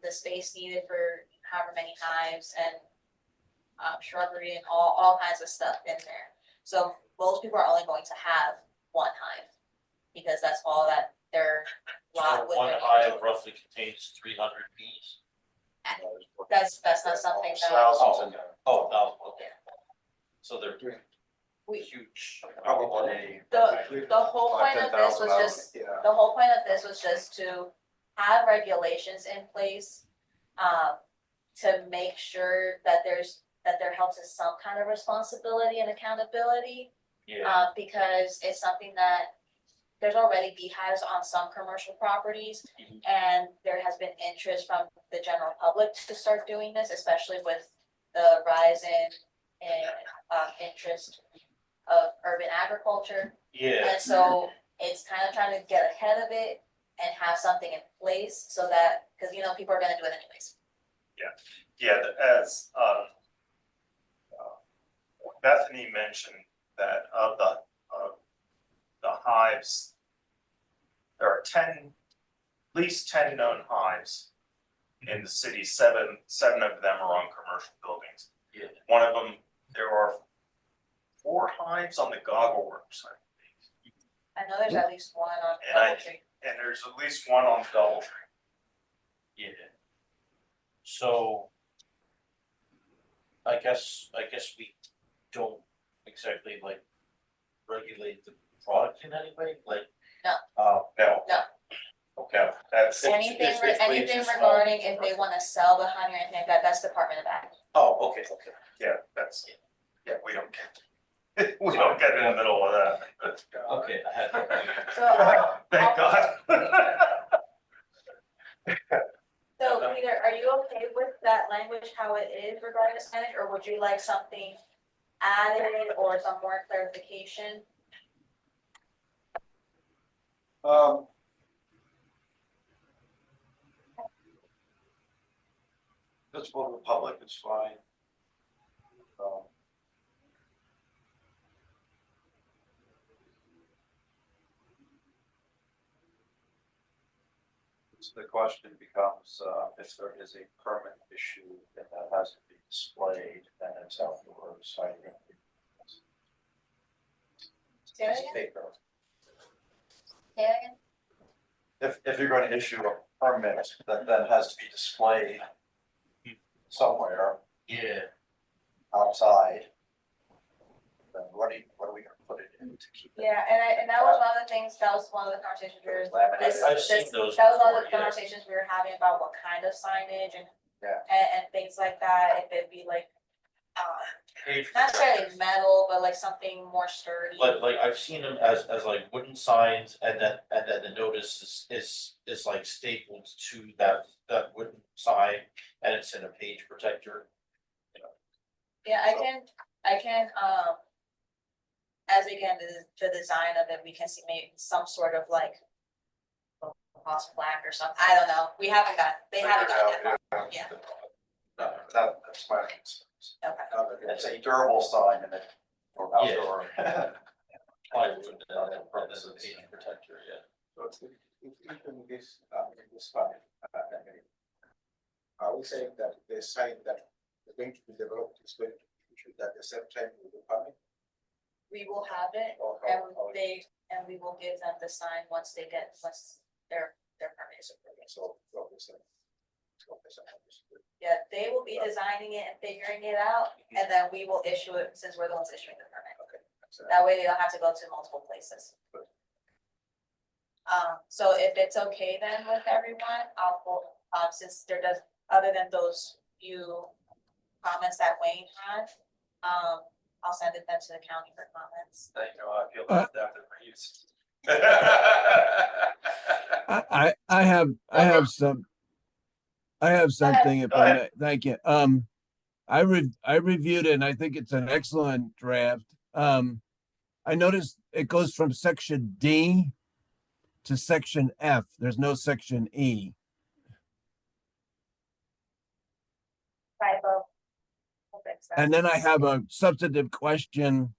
the space needed for however many hives and shrubbery and all kinds of stuff in there. So most people are only going to have one hive because that's all that their lot So would. one hive roughly contains 300 bees? That's not something that. Thousands in there. Oh, okay. So they're We- huge. Probably. The whole point of this was 10,000 just, Yeah. the whole point of this was just to have regulations in place, to make sure that there helps us some kind of responsibility and accountability. Yeah, Because it's something that there's already beehives on some commercial properties. Mhm. And there has been interest from the general public to start doing this, especially with the rise in interest of urban agriculture. yeah. And so it's kind of trying to get ahead of it and have something in place so that, because people are gonna do it anyways. Yeah, as Bethany mentioned that of the hives, there are at least 10 known hives in the city. Seven of them are on commercial buildings. Yeah. One of them, there are 4 hives on the Goggle Works, I believe. I know there's at least one on And I- DoubleTree. And there's at least one on Doubletree. Yeah. So. I guess we don't exactly regulate the product in any way, like. No. No. Okay, that's, Anything, it's basically anything just small. regarding if they wanna sell behind or anything like that, that's Department of Ag. Oh, okay, okay. yeah, that's, yeah, we don't get, we don't get in the middle of that. Okay, I had. So, Thank God. so Peter, are you okay with that language, how it is regarding the signage, or would you like something added or some more clarification? Visible to the public is fine. Um, So the question becomes, if there is a permit issue and that has to be displayed, then it's outdoors. Say that again? Paper. Say that again? If you're going to issue a permit that then has to be displayed somewhere Yeah. outside, then what are we gonna put it in to keep it? Yeah, and that was one of the things, that was one of the conversations we were, this, I've seen this, those that was one of the before, yeah. conversations we were having about what kind of signage and. Yeah. And things like that, if it'd be like, Page not necessarily protectors. metal, but like something more sturdy. Like I've seen them as like wooden signs and then the notice is like stapled to that wooden sign and it's in a page protector. Yeah, I can, as again, the design of it, we can see maybe some sort of like. Cost plaque or something, I don't know, they haven't got that far. Yeah. No, that's my concern. Okay. It's a durable sign and it for Yeah. outdoor. Plywood, and this is a page protector, yeah. So if in this file, are we saying that the sign that is going to be developed is going to be issued at the same time with the permit? We will have it, Or and how- and we will give them the sign once their permit is approved. So, Yeah, they will be designing it and figuring it out, and then we will issue it since we're the ones issuing the permit. That way they don't have to go to multiple places. So if it's okay then with everyone, since there does, other than those few comments that Wayne had, I'll send it then to the county for comments. You know, I feel left after for use. I have something if I may. Thank you. I reviewed it and I think it's an excellent draft. I noticed it goes from section D to section F. There's no section E. Typo. We'll fix that. And then I have a substantive question.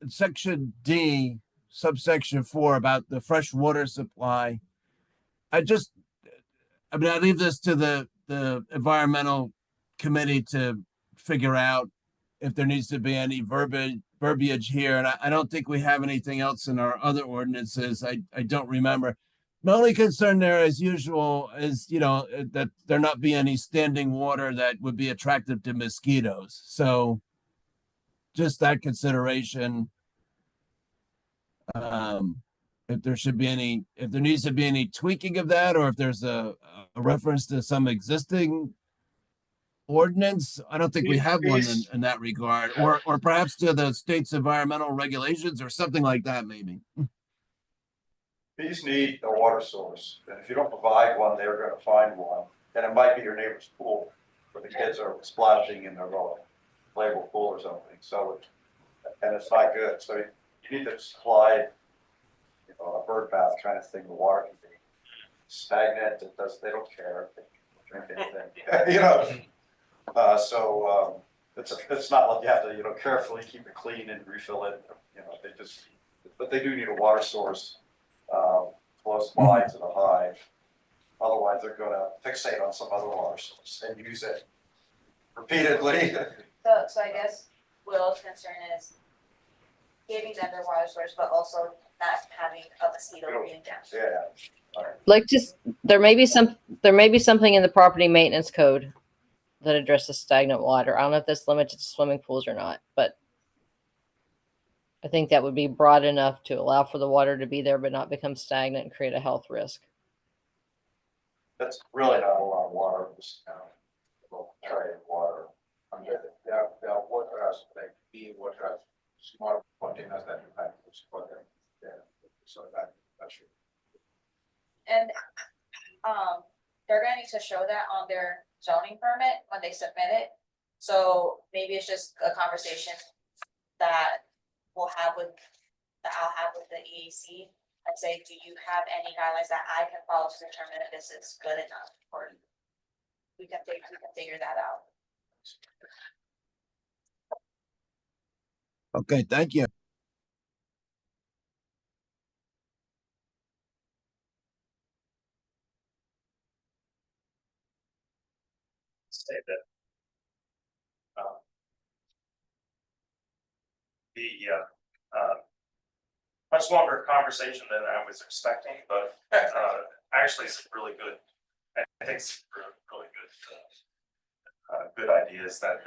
Section D, subsection 4 about the fresh water supply. I leave this to the environmental committee to figure out if there needs to be any verbiage here. And I don't think we have anything else in our other ordinances. I don't remember. My only concern there, as usual, is, that there not be any standing water that would be attractive to mosquitoes. So just that consideration. If there needs to be any tweaking of that, or if there's a reference to some existing ordinance. I don't think we have one in that regard, or perhaps to the state's environmental regulations or something like that, maybe. Bees need a water source, and if you don't provide one, they're gonna find one, and it might be your neighbor's pool, where the kids are splashing in their little label pool or something, so, and it's not good, so you need to supply, a bird bath kind of thing, the water can be stagnant, they don't care if they drink anything, it's not like you have to, carefully keep it clean and refill it, but they do need a water source close by to the hive. Otherwise, they're gonna fixate on some other water source and use it repeatedly. So I guess Will's concern is giving them their water source, but also not having a mosquito breeding down. Yeah. Like there may be something in the property maintenance code that addresses stagnant water. I don't know if that's limited to swimming pools or not, but I think that would be broad enough to allow for the water to be there, but not become stagnant and create a health risk. That's really not a lot of water, just, Try water. And there are waters, like big waters, small containers that you can use for them. Yeah, so that should. And, they're gonna need to show that on their zoning permit when they submit it. So maybe it's just a conversation that I'll have with the EAC and say, do you have any guidelines that I can follow to determine if this is good enough? Or we can figure that out. Okay, thank you. Say that. The much longer conversation than I was expecting, but actually it's really good. I think it's really good. Good ideas that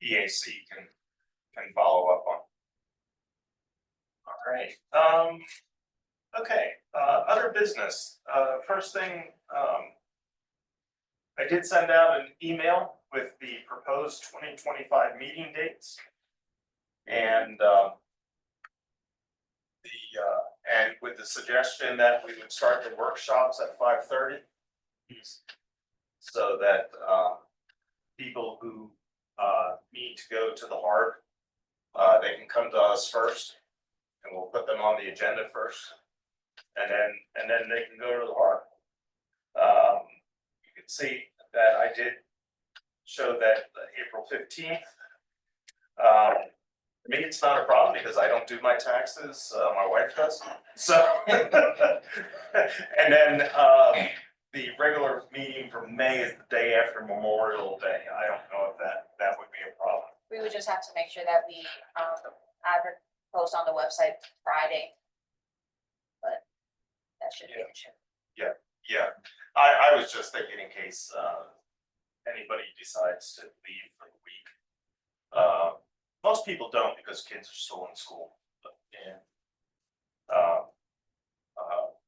the EAC can follow up on. All right. Okay. Other business. First thing, I did send out an email with the proposed 2025 meeting dates. And and with the suggestion that we would start the workshops at 5:30. So that people who need to go to the HARB, they can come to us first. And we'll put them on the agenda first. And then they can go to the HARB. You can see that I did show that April 15th. For me, it's not a problem because I don't do my taxes, my wife does, so. And then, the regular meeting for May is the day after Memorial Day. I don't know if that would be a problem. We would just have to make sure that we, post on the website Friday. But that should be an issue. Yeah, I was just thinking in case, anybody decides to leave for the week. Most people don't because kids are still in school, but yeah.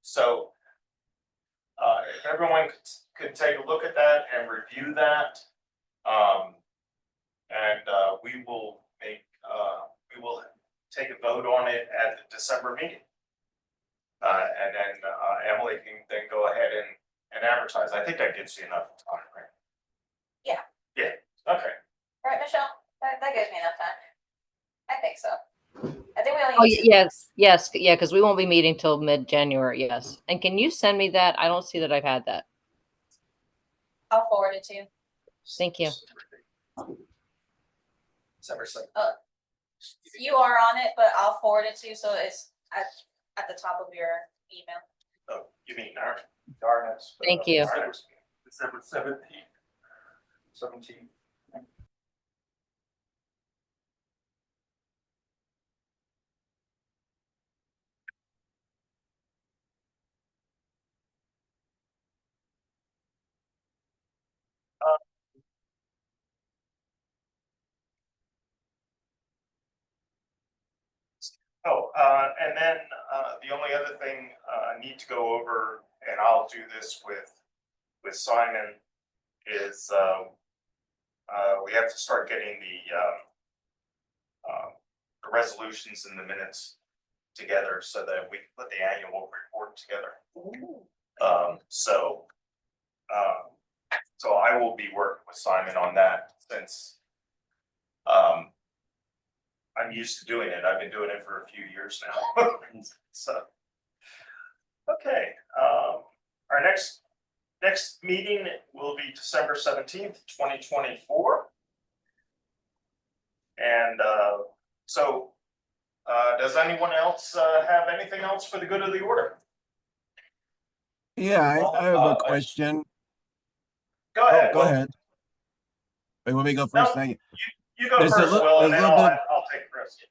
So, if everyone could take a look at that and review that, and we will take a vote on it at the December meeting. And then Emily can then go ahead and advertise. I think that gives you enough time, right? Yeah. Yeah, okay. Right, Michelle? That gives me enough time. I think so. I think we only Oh, need to. yes, yeah, because we won't be meeting till mid-January, yes. And can you send me that? I don't see that I've had that. I'll forward it to you. Thank you. December 2nd. You are on it, but I'll forward it to you, so it's at the top of your email. Oh, you mean Darren? Darnets. Thank you. December 17th. Oh, and then, the only other thing, I need to go over, and I'll do this with Simon, is, we have to start getting the resolutions and the minutes together so that we can put the annual report together. So I will be working with Simon on that since, I'm used to doing it. I've been doing it for a few years now. So, okay, our next meeting will be December 17th, 2024. And so, does anyone else have anything else for the good of the order? Yeah, I have a question. Go ahead. Go ahead. Wait, let me go first. No, Thank you. You go There's a first, li- Will, and there's then a little bit- I'll take the rest.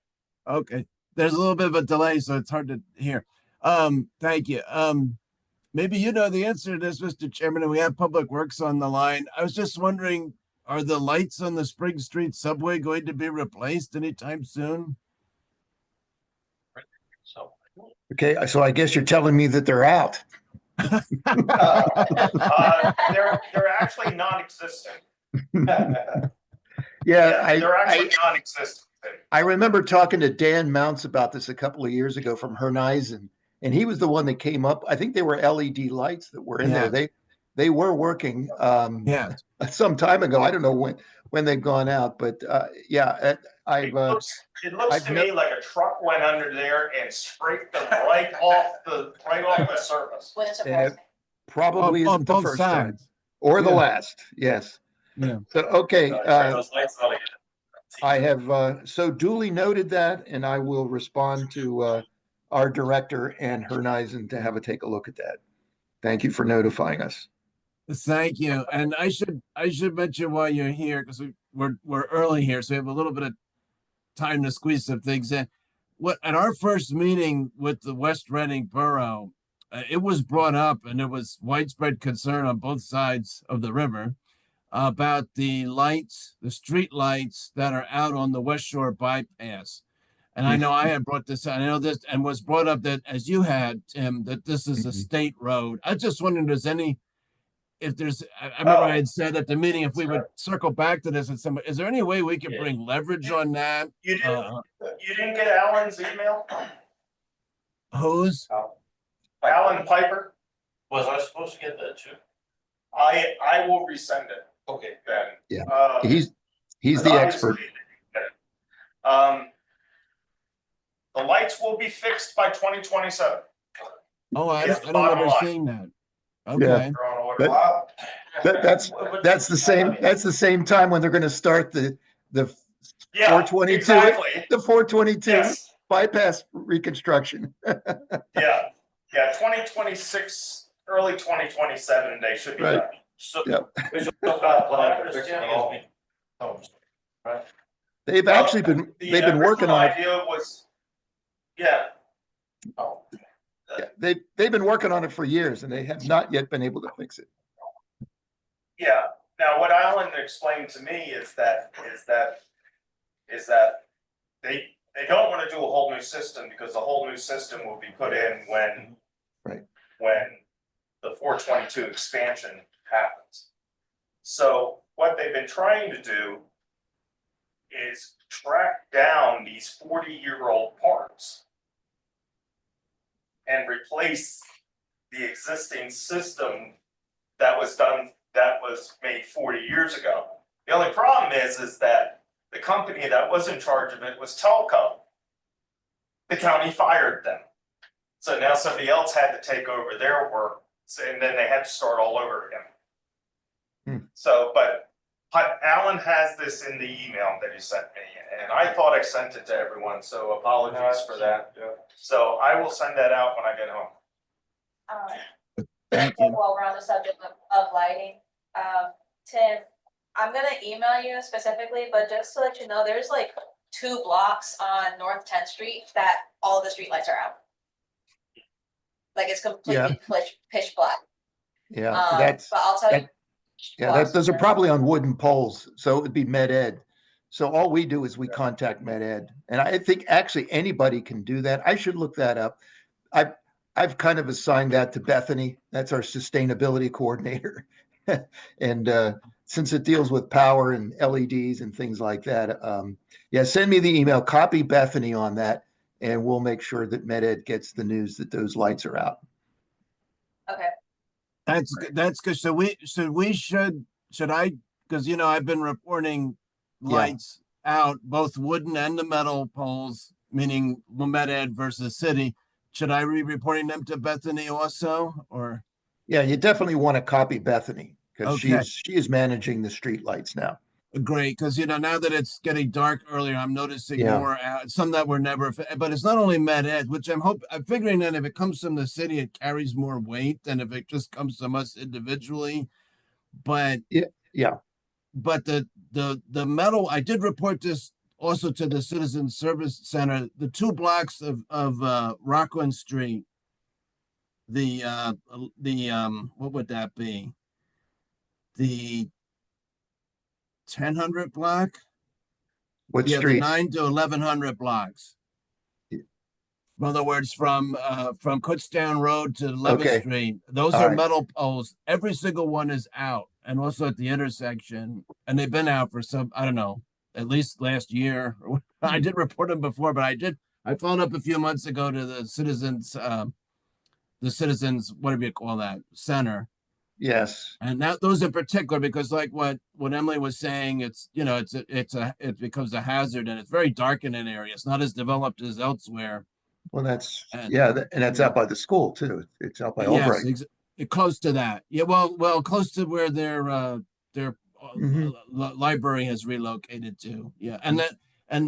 Okay, there's a little bit of a delay, so it's hard to hear. Thank you. Maybe you know the answer to this, Mr. Chairman, and we have Public Works on the line. I was just wondering, are the lights on the Spring Street subway going to be replaced anytime soon? So. Okay, so I guess you're telling me that they're out. They're actually non-existent. Yeah, They're actually non-existent. I remember talking to Dan Mounts about this a couple of years ago from Hernisen, and he was the one that came up. I think they were LED lights that were in there. They were working Yeah. some time ago. I don't know when they've gone out, but I've It looks I've to me like a truck went under there and scraped them right off the surface. Wouldn't surprise me. probably On isn't the both first time sides. or the Yeah. last. Yes. Yeah. So okay, Turn those lights on again. I have so duly noted that, and I will respond to our director and Hernisen to have a take a look at that. Thank you for notifying us. Thank you. And I should mention while you're here, because we're early here, so we have a little bit of time to squeeze some things in. What at our first meeting with the West Reading Borough, it was brought up, and there was widespread concern on both sides of the river about the lights, the street lights that are out on the West Shore bypass. And I know I had brought this out. I know this and was brought up that, as you had, Tim, that this is a state road. I just wondered if there's, I remember I had said at the meeting, if we would circle back to this and some, is there any way we could bring leverage on that? You didn't get Alan's email? Whose? Alan Piper? Was I supposed to get that too? I will resend it. Okay. Then. Yeah, he's the expert. The lights will be fixed by 2027. Oh, I Yes, don't bottom remember line. seeing that. Yeah. Okay. They're on order. That's the same time when they're going to start the Yeah, 422 exactly. the 422 Yes. bypass reconstruction. Yeah, 2026, early 2027, they should be Right. done. So. Yeah. There's no plan for fixing all homes, right? They've actually been they've been working on it. The idea was, yeah, Yeah, they've been working on it for years and they have not yet been able to fix it. yeah. Now, what Alan explained to me is that they don't want to do a whole new system because the whole new system will be put in when the 422 expansion happens. So what they've been trying to do is track down these 40-year-old parts and replace the existing system that was made 40 years ago. The only problem is that the company that was in charge of it was Telco. The county fired them. So now somebody else had to take over their work, and then they had to start all over again. So, but Alan has this in the email that he sent me, and I thought I sent it to everyone, so apologies for that. So I will send that out when I get home. Thank you. While we're on the subject of lighting, Tim, I'm gonna email you specifically, but just to let you know, there's like 2 blocks on North 10th Street that all the streetlights are out. Like it's completely pitch black. Yeah, But I'll tell you. yeah, those are probably on wooden poles, so it would be Med Ed. So all we do is we contact Med Ed, and I think actually anybody can do that. I should look that up. I've kind of assigned that to Bethany. That's our sustainability coordinator, and since it deals with power and LEDs and things like that, send me the email. Copy Bethany on that, and we'll make sure that Med Ed gets the news that those lights are out. Okay. That's good. So should I, because I've been reporting lights out, both wooden and the metal poles, meaning Med Ed versus city. Should I be reporting them to Bethany also, or? Yeah, you definitely want to copy Bethany because Okay. she is managing the street lights now. Great, because now that it's getting dark earlier, I'm noticing Yeah. more some that were never. But it's not only Med Ed, which I'm figuring that if it comes from the city, it carries more weight than if it just comes from us individually. But yeah. But the metal, I did report this also to the Citizen Service Center. The 2 blocks of Rockland Street. The what would that be? The 1000 block? What Yeah, the street? 9 to 1100 blocks. Yeah. In other words, from Kutztown Road to 11th Okay. Street, those All are right. metal poles. Every single one is out, and also at the intersection. And they've been out for some, I don't know, at least last year. I did report them before, but I followed up a few months ago to the citizens, whatever you call that, center. Yes. And that those in particular, because like what Emily was saying, it's it becomes a hazard, and it's very dark in an area. It's not as developed as elsewhere. Well, that's, And yeah, and that's yeah. out by the school too. It's out by Yes, Albright. close to that. Yeah, well, close to where their Mhm. library has relocated to. Yeah, and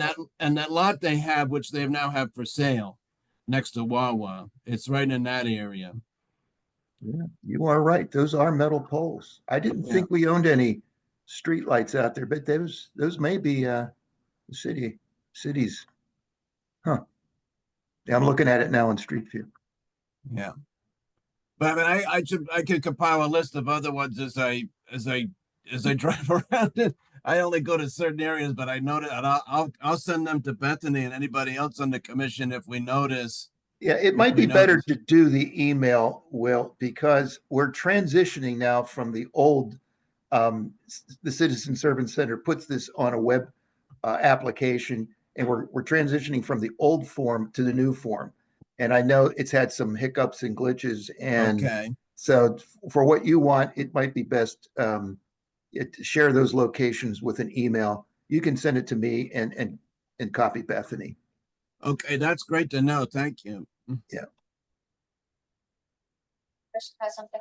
that lot they have, which they now have for sale, next to Wawa. It's right in that area. Yeah, you are right. Those are metal poles. I didn't Yeah. think we owned any streetlights out there, but those may be cities. Huh. Yeah, I'm looking at it now in Street View. Yeah. But I mean, I could compile a list of other ones as I drive around it. I only go to certain areas, but I notice, and I'll send them to Bethany and anybody else on the commission if we notice. Yeah, it might be better to do the email, Will, because we're transitioning now from the old, the Citizen Service Center puts this on a web application, and we're transitioning from the old form to the new form. And I know it's had some hiccups and glitches, and Okay. so for what you want, it might be best to share those locations with an email. You can send it to me and copy Bethany. Okay, that's great to know. Thank you. Yeah. Chris has something.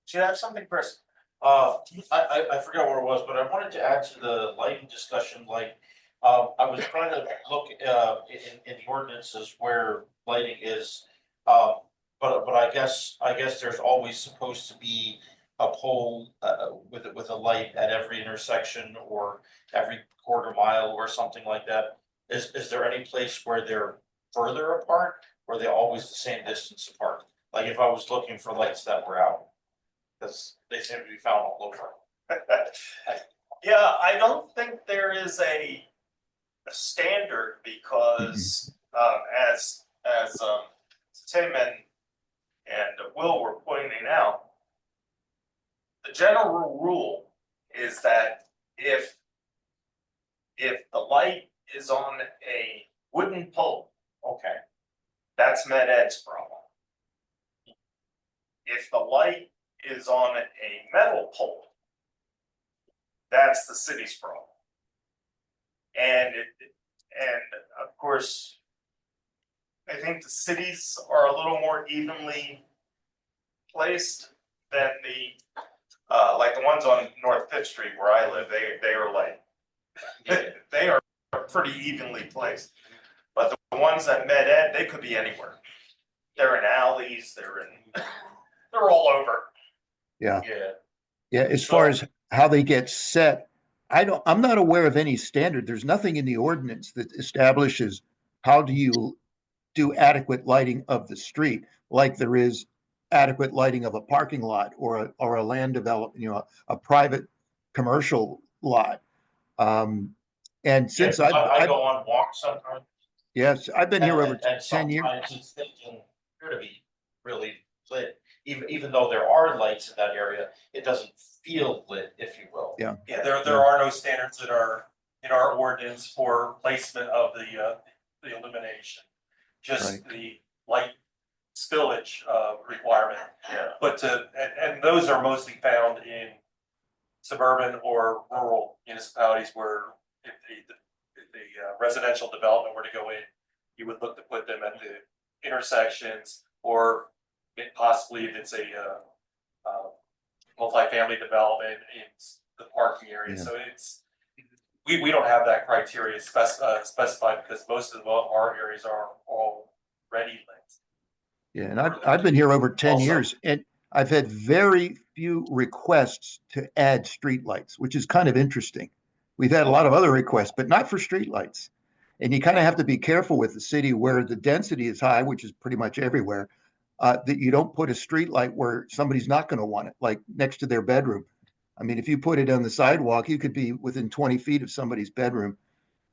Do you have something, Chris? I forgot what it was, but I wanted to add to the lighting discussion, like, I was trying to look, in the ordinances where lighting is, but I guess there's always supposed to be a pole, with a light at every intersection or every quarter mile or something like that. Is there any place where they're further apart, or are they always the same distance apart? Like if I was looking for lights that were out, because they seem to be found all over. Yeah, I don't think there is a standard because as Tim and Will were pointing out, the general rule is that if the light is on a wooden pole, okay, that's Med Ed's problem. If the light is on a metal pole, that's the city's problem. And of course, I think the cities are a little more evenly placed than like the ones on North Fifth Street where I live. They are like they are pretty evenly placed. But the ones that Med Ed, they could be anywhere. They're in alleys. They're all over. Yeah. Yeah. Yeah, as far as how they get set, I'm not aware of any standard. There's nothing in the ordinance that establishes how do you do adequate lighting of the street, like there is adequate lighting of a parking lot or a land development, a private commercial lot. And since Yeah, I I've go on walks sometimes. yes, I've been here over and 10 years. sometimes it's thinking appear to be really lit, even though there are lights in that area, it doesn't feel lit, if you will. Yeah. Yeah, there are no standards that are in our ordinance for placement of the illumination. Just the light spillage requirement. Yeah. But and those are mostly found in suburban or rural municipalities where if the residential development were to go in, you would look to put them at the intersections, or possibly if it's a multifamily development in the parking area. Yeah. So we don't have that criteria specified because most of our areas are already lit. Yeah, and I've been here over 10 Also- years, and I've had very few requests to add streetlights, which is kind of interesting. We've had a lot of other requests, but not for streetlights. And you kind of have to be careful with the city where the density is high, which is pretty much everywhere, that you don't put a streetlight where somebody's not going to want it, like next to their bedroom. I mean, if you put it on the sidewalk, you could be within 20 feet of somebody's bedroom.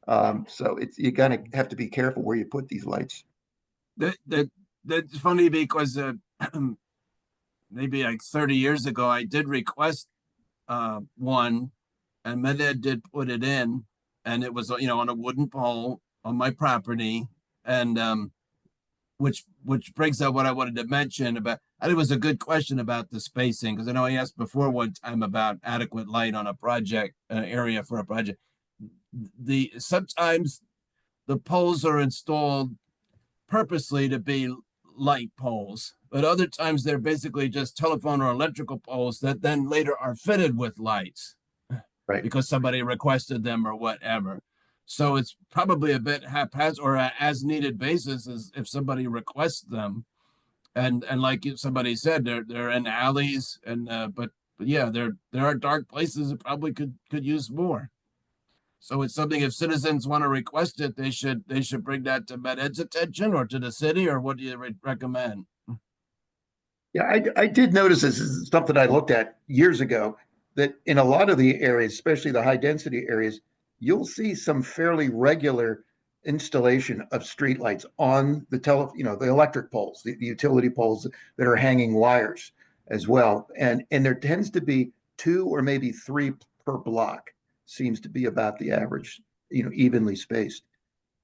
So you kind of have to be careful where you put these lights. That's funny because maybe like 30 years ago, I did request one, and Med Ed did put it in, and it was on a wooden pole on my property, and which brings up what I wanted to mention about. I think it was a good question about the spacing, because I know I asked before one time about adequate light on a project area for a project. Sometimes the poles are installed purposely to be light poles, but other times they're basically just telephone or electrical poles that then later are fitted with lights, right? Because somebody requested them or whatever. So it's probably a bit haphazard or a as needed basis as if somebody requests them. And like somebody said, they're in alleys, and but yeah, there are dark places that probably could use more. So it's something, if citizens want to request it, they should bring that to Med Ed's attention or to the city, or what do you recommend? Yeah, I did notice this is something I looked at years ago, that in a lot of the areas, especially the high density areas, you'll see some fairly regular installation of streetlights on the the electric poles, the utility poles that are hanging wires as well. And there tends to be 2 or maybe 3 per block, seems to be about the average, evenly spaced.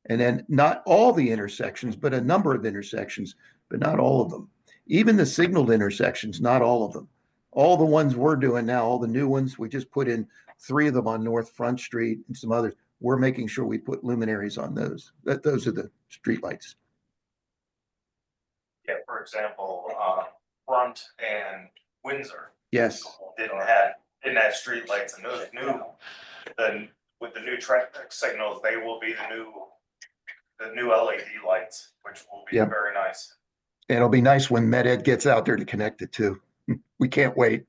And then not all the intersections, but a number of intersections, but not all of them. Even the signaled intersections, not all of them. All the ones we're doing now, all the new ones, we just put in 3 of them on North Front Street and some others. We're making sure we put luminaries on those. Those are the streetlights. Yeah, for example, Front and Windsor Yes. didn't have streetlights, and those with the new traffic signals, they will be the new LED lights, which will be Yep. very nice. And it'll be nice when Med Ed gets out there to connect it too. We can't wait.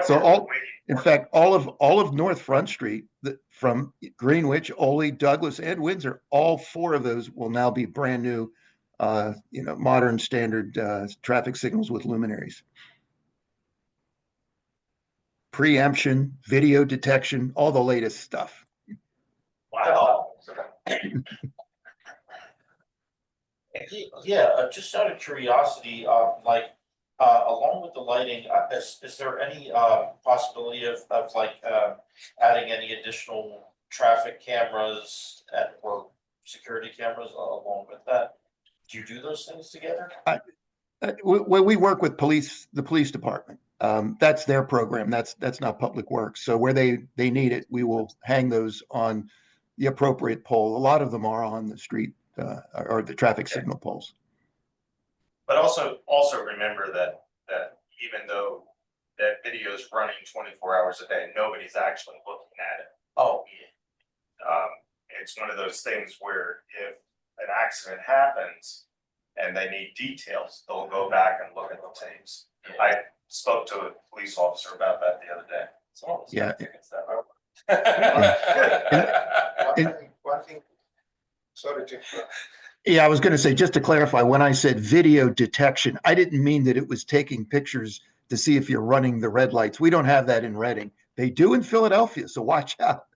So in fact, all of North Front Street, from Greenwich, Ole, Douglas, and Windsor, all 4 of those will now be brand new, modern standard traffic signals with luminaries. Preemption, video detection, all the latest stuff. Wow. Yeah, just out of curiosity, along with the lighting, is there any possibility of adding any additional traffic cameras or security cameras along with that? Do you do those things together? We work with the police department. That's their program. That's not Public Works. So where they need it, we will hang those on the appropriate pole. A lot of them are on the street or the traffic signal poles. But also remember that even though that video is running 24 hours a day, nobody's actually looking at it. Oh, yeah. It's one of those things where if an accident happens and they need details, they'll go back and look at the tapes. I spoke to a police officer about that the other day. Yeah. One thing, sorry to. Yeah, I was going to say, just to clarify, when I said video detection, I didn't mean that it was taking pictures to see if you're running the red lights. We don't have that in Reading. They do in Philadelphia, so watch out.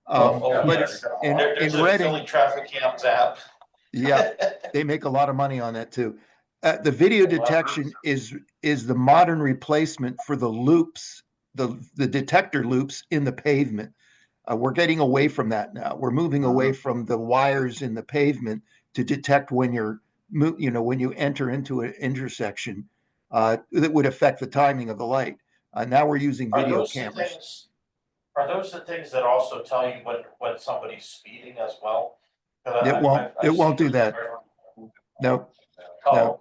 But Yes. in There's a Reading, Philly traffic cams app. yeah, they make a lot of money on that too. The video detection is the modern replacement for the loops, the detector loops in the pavement. We're getting away from that now. We're moving away from the wires in the pavement to detect when when you enter into an intersection that would affect the timing of the light. Now we're using video cameras. Are those the things that also tell you when somebody's speeding as well? It won't do that. No. Oh, No.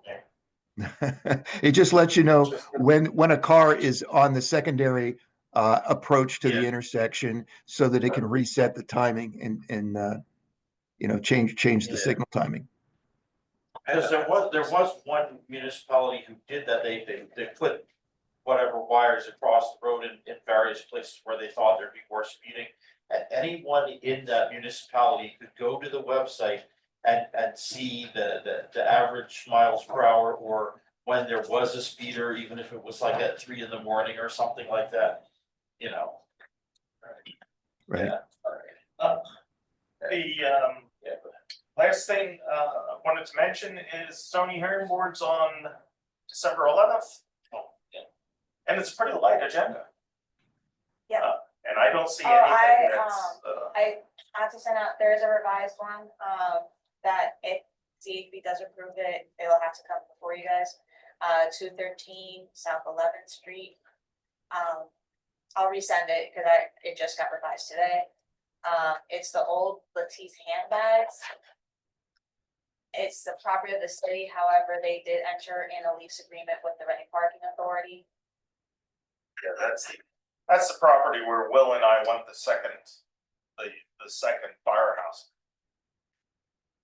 It just lets you know when a car is on the secondary approach to the intersection, so that it can reset the timing and change the signal timing. Because there was one municipality who did that. They put whatever wires across the road in various places where they thought there'd be more speeding. And anyone in that municipality could go to the website and see the average miles per hour or when there was a speeder, even if it was like at 3 in the morning or something like that, you know. Right. Yeah, all right. The last thing I wanted to mention is zoning hearing boards on December 11th. And it's a pretty light agenda. Yeah. And I don't see Oh, anything that's, I have to send out, there is a revised one, that if CHB does approve it, it'll have to come before you guys. 213 South 11th Street. I'll resend it because it just got revised today. It's the old Latisse handbags. It's the property of the city, however, they did enter in a lease agreement with the Reading Parking Authority. yeah, that's the property where Will and I want the second firehouse.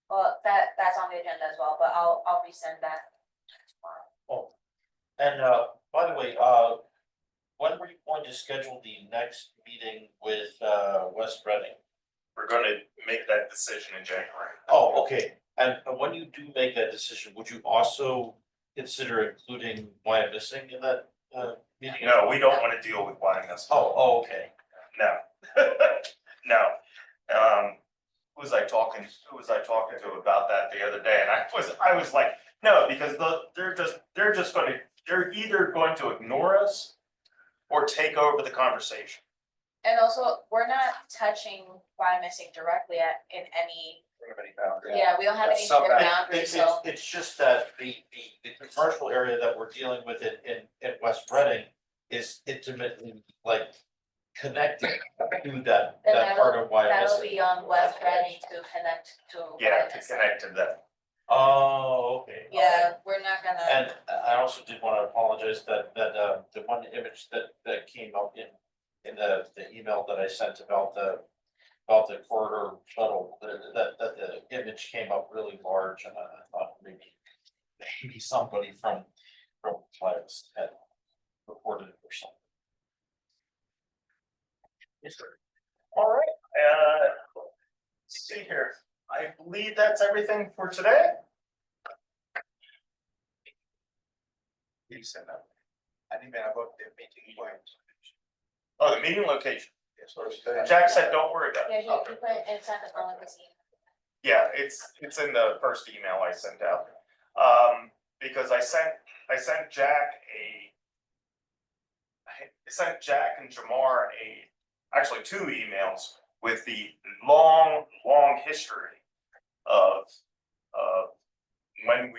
Well, that's on the agenda as well, but I'll resend that tomorrow. Oh, and by the way, when were you going to schedule the next meeting with West Reading? We're gonna make that decision in January. Oh, okay, and when you do make that decision, would you also consider including Wyomissing in that meeting? No, we don't wanna deal with Wyomissing. Oh, okay. No. No. Who was I talking to about that the other day? And I was like, no, because they're either going to ignore us or take over the conversation. And also, we're not touching Wyomissing directly in any, yeah, we don't have any So boundaries, so. it's just that the commercial area that we're dealing with in West Reading is intimately like connected to that Then part of that'll Wyomissing. be on West Reading to connect to. Yeah, to Wyomissing. connect to them. Oh, okay. Yeah, we're not gonna, And I also did want to apologize that the one image that came up in the email that I sent about the corridor shuttle, that the image came up really large, and I thought maybe somebody from Flex had reported it or something. Yes, sir. All right, let's see here. I believe that's everything for today. You sent out an email about the meeting point. Oh, the meeting location. Yes, or Jack said, don't worry about yeah, it. you put it inside the phone with Yeah, it's in the first email I sent out. Because I sent Jack and Jamar actually 2 emails with the long history of when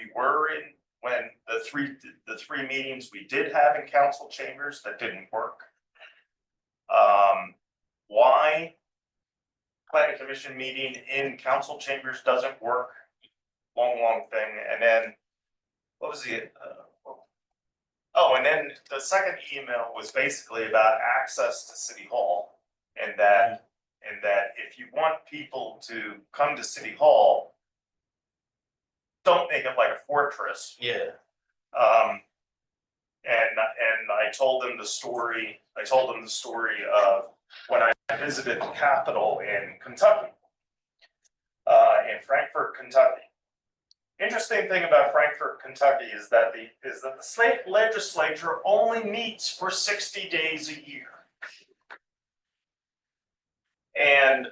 the three meetings we did have in council chambers that didn't work. Why planning commission meeting in council chambers doesn't work. Long thing, and then what was the and then the second email was basically about access to City Hall, and that if you want people to come to City Hall, don't make it like a fortress. Yeah. And I told them the story. I told them the story of when I visited the Capitol in Kentucky, in Frankfort, Kentucky. Interesting thing about Frankfort, Kentucky is that the state legislature only meets for 60 days a year. And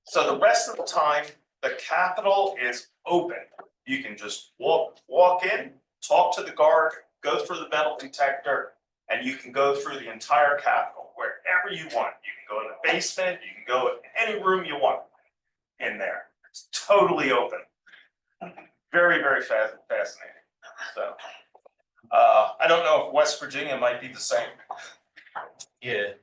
so the rest of the time, the Capitol is open. You can just walk in, talk to the guard, go through the metal detector, and you can go through the entire Capitol wherever you want. You can go in the basement, you can go in any room you want in there. It's totally open. Very fascinating. So, I don't know if West Virginia might be the same. Yeah.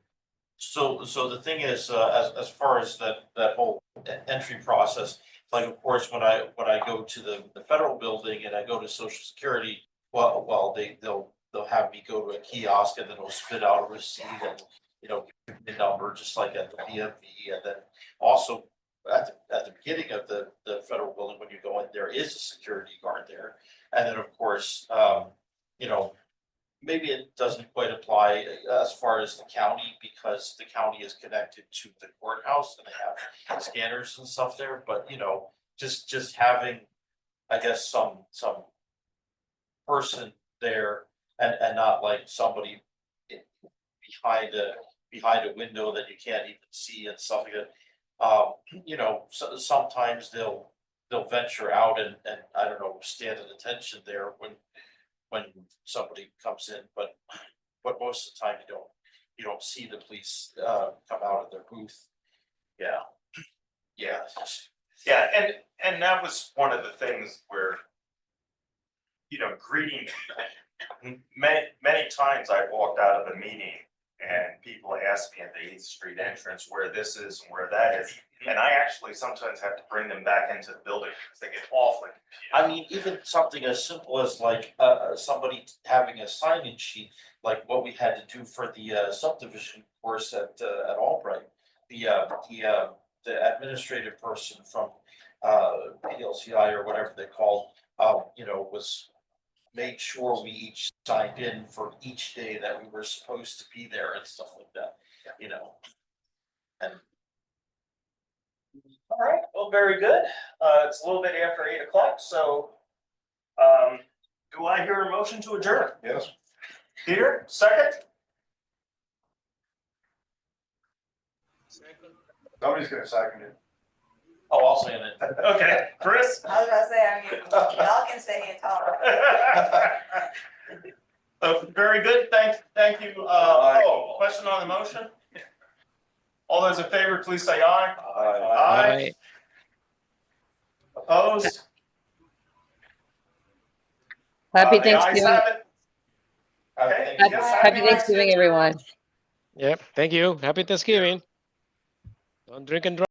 So the thing is, as far as that whole entry process, like of course, when I go to the federal building and I go to Social Security, well, they'll have me go to a kiosk and then they'll spit out a receipt and, you know, give me a number just like at the DMV, and then also at the beginning of the federal building, when you go in, there is a security guard there. And then of course, you know, maybe it doesn't quite apply as far as the county, because the county is connected to the courthouse and they have scanners and stuff there, but you know, just having, I guess, some person there and not like somebody behind a window that you can't even see and stuff like that. You know, so sometimes they'll venture out and I don't know, stand at attention there when somebody comes in, but most of the time you don't see the police come out of their booth. Yeah. Yeah, it's just, Yeah, and that was one of the things where, you know, greeting, many times I walked out of a meeting and people asked me at the 8th Street entrance where this is and where that is. And I actually sometimes have to bring them back into the building because they get awfully confused. I mean, even something as simple as like somebody having a sign-in sheet, like what we had to do for the subdivision course at Albright. The administrative person from PLCI or whatever they called, you know, made sure we each signed in for each day that we were supposed to be there and stuff like that, you know. And All right, well, very good. It's a little bit after 8 o'clock, so do I hear a motion to adjourn? Yes. Peter, second? Somebody's gonna second it. oh, I'll say it. Okay, Chris? I was gonna say, I mean, y'all can stay and talk. Very good, thank you. Question on the motion? All those in favor, please say aye. Aye. Opposed? Happy The ayes Thanksgiving. have it. Okay, Happy, yes, happy Thanksgiving, everyone. Yep. Thank you. Happy Thanksgiving. Don't drink and drive.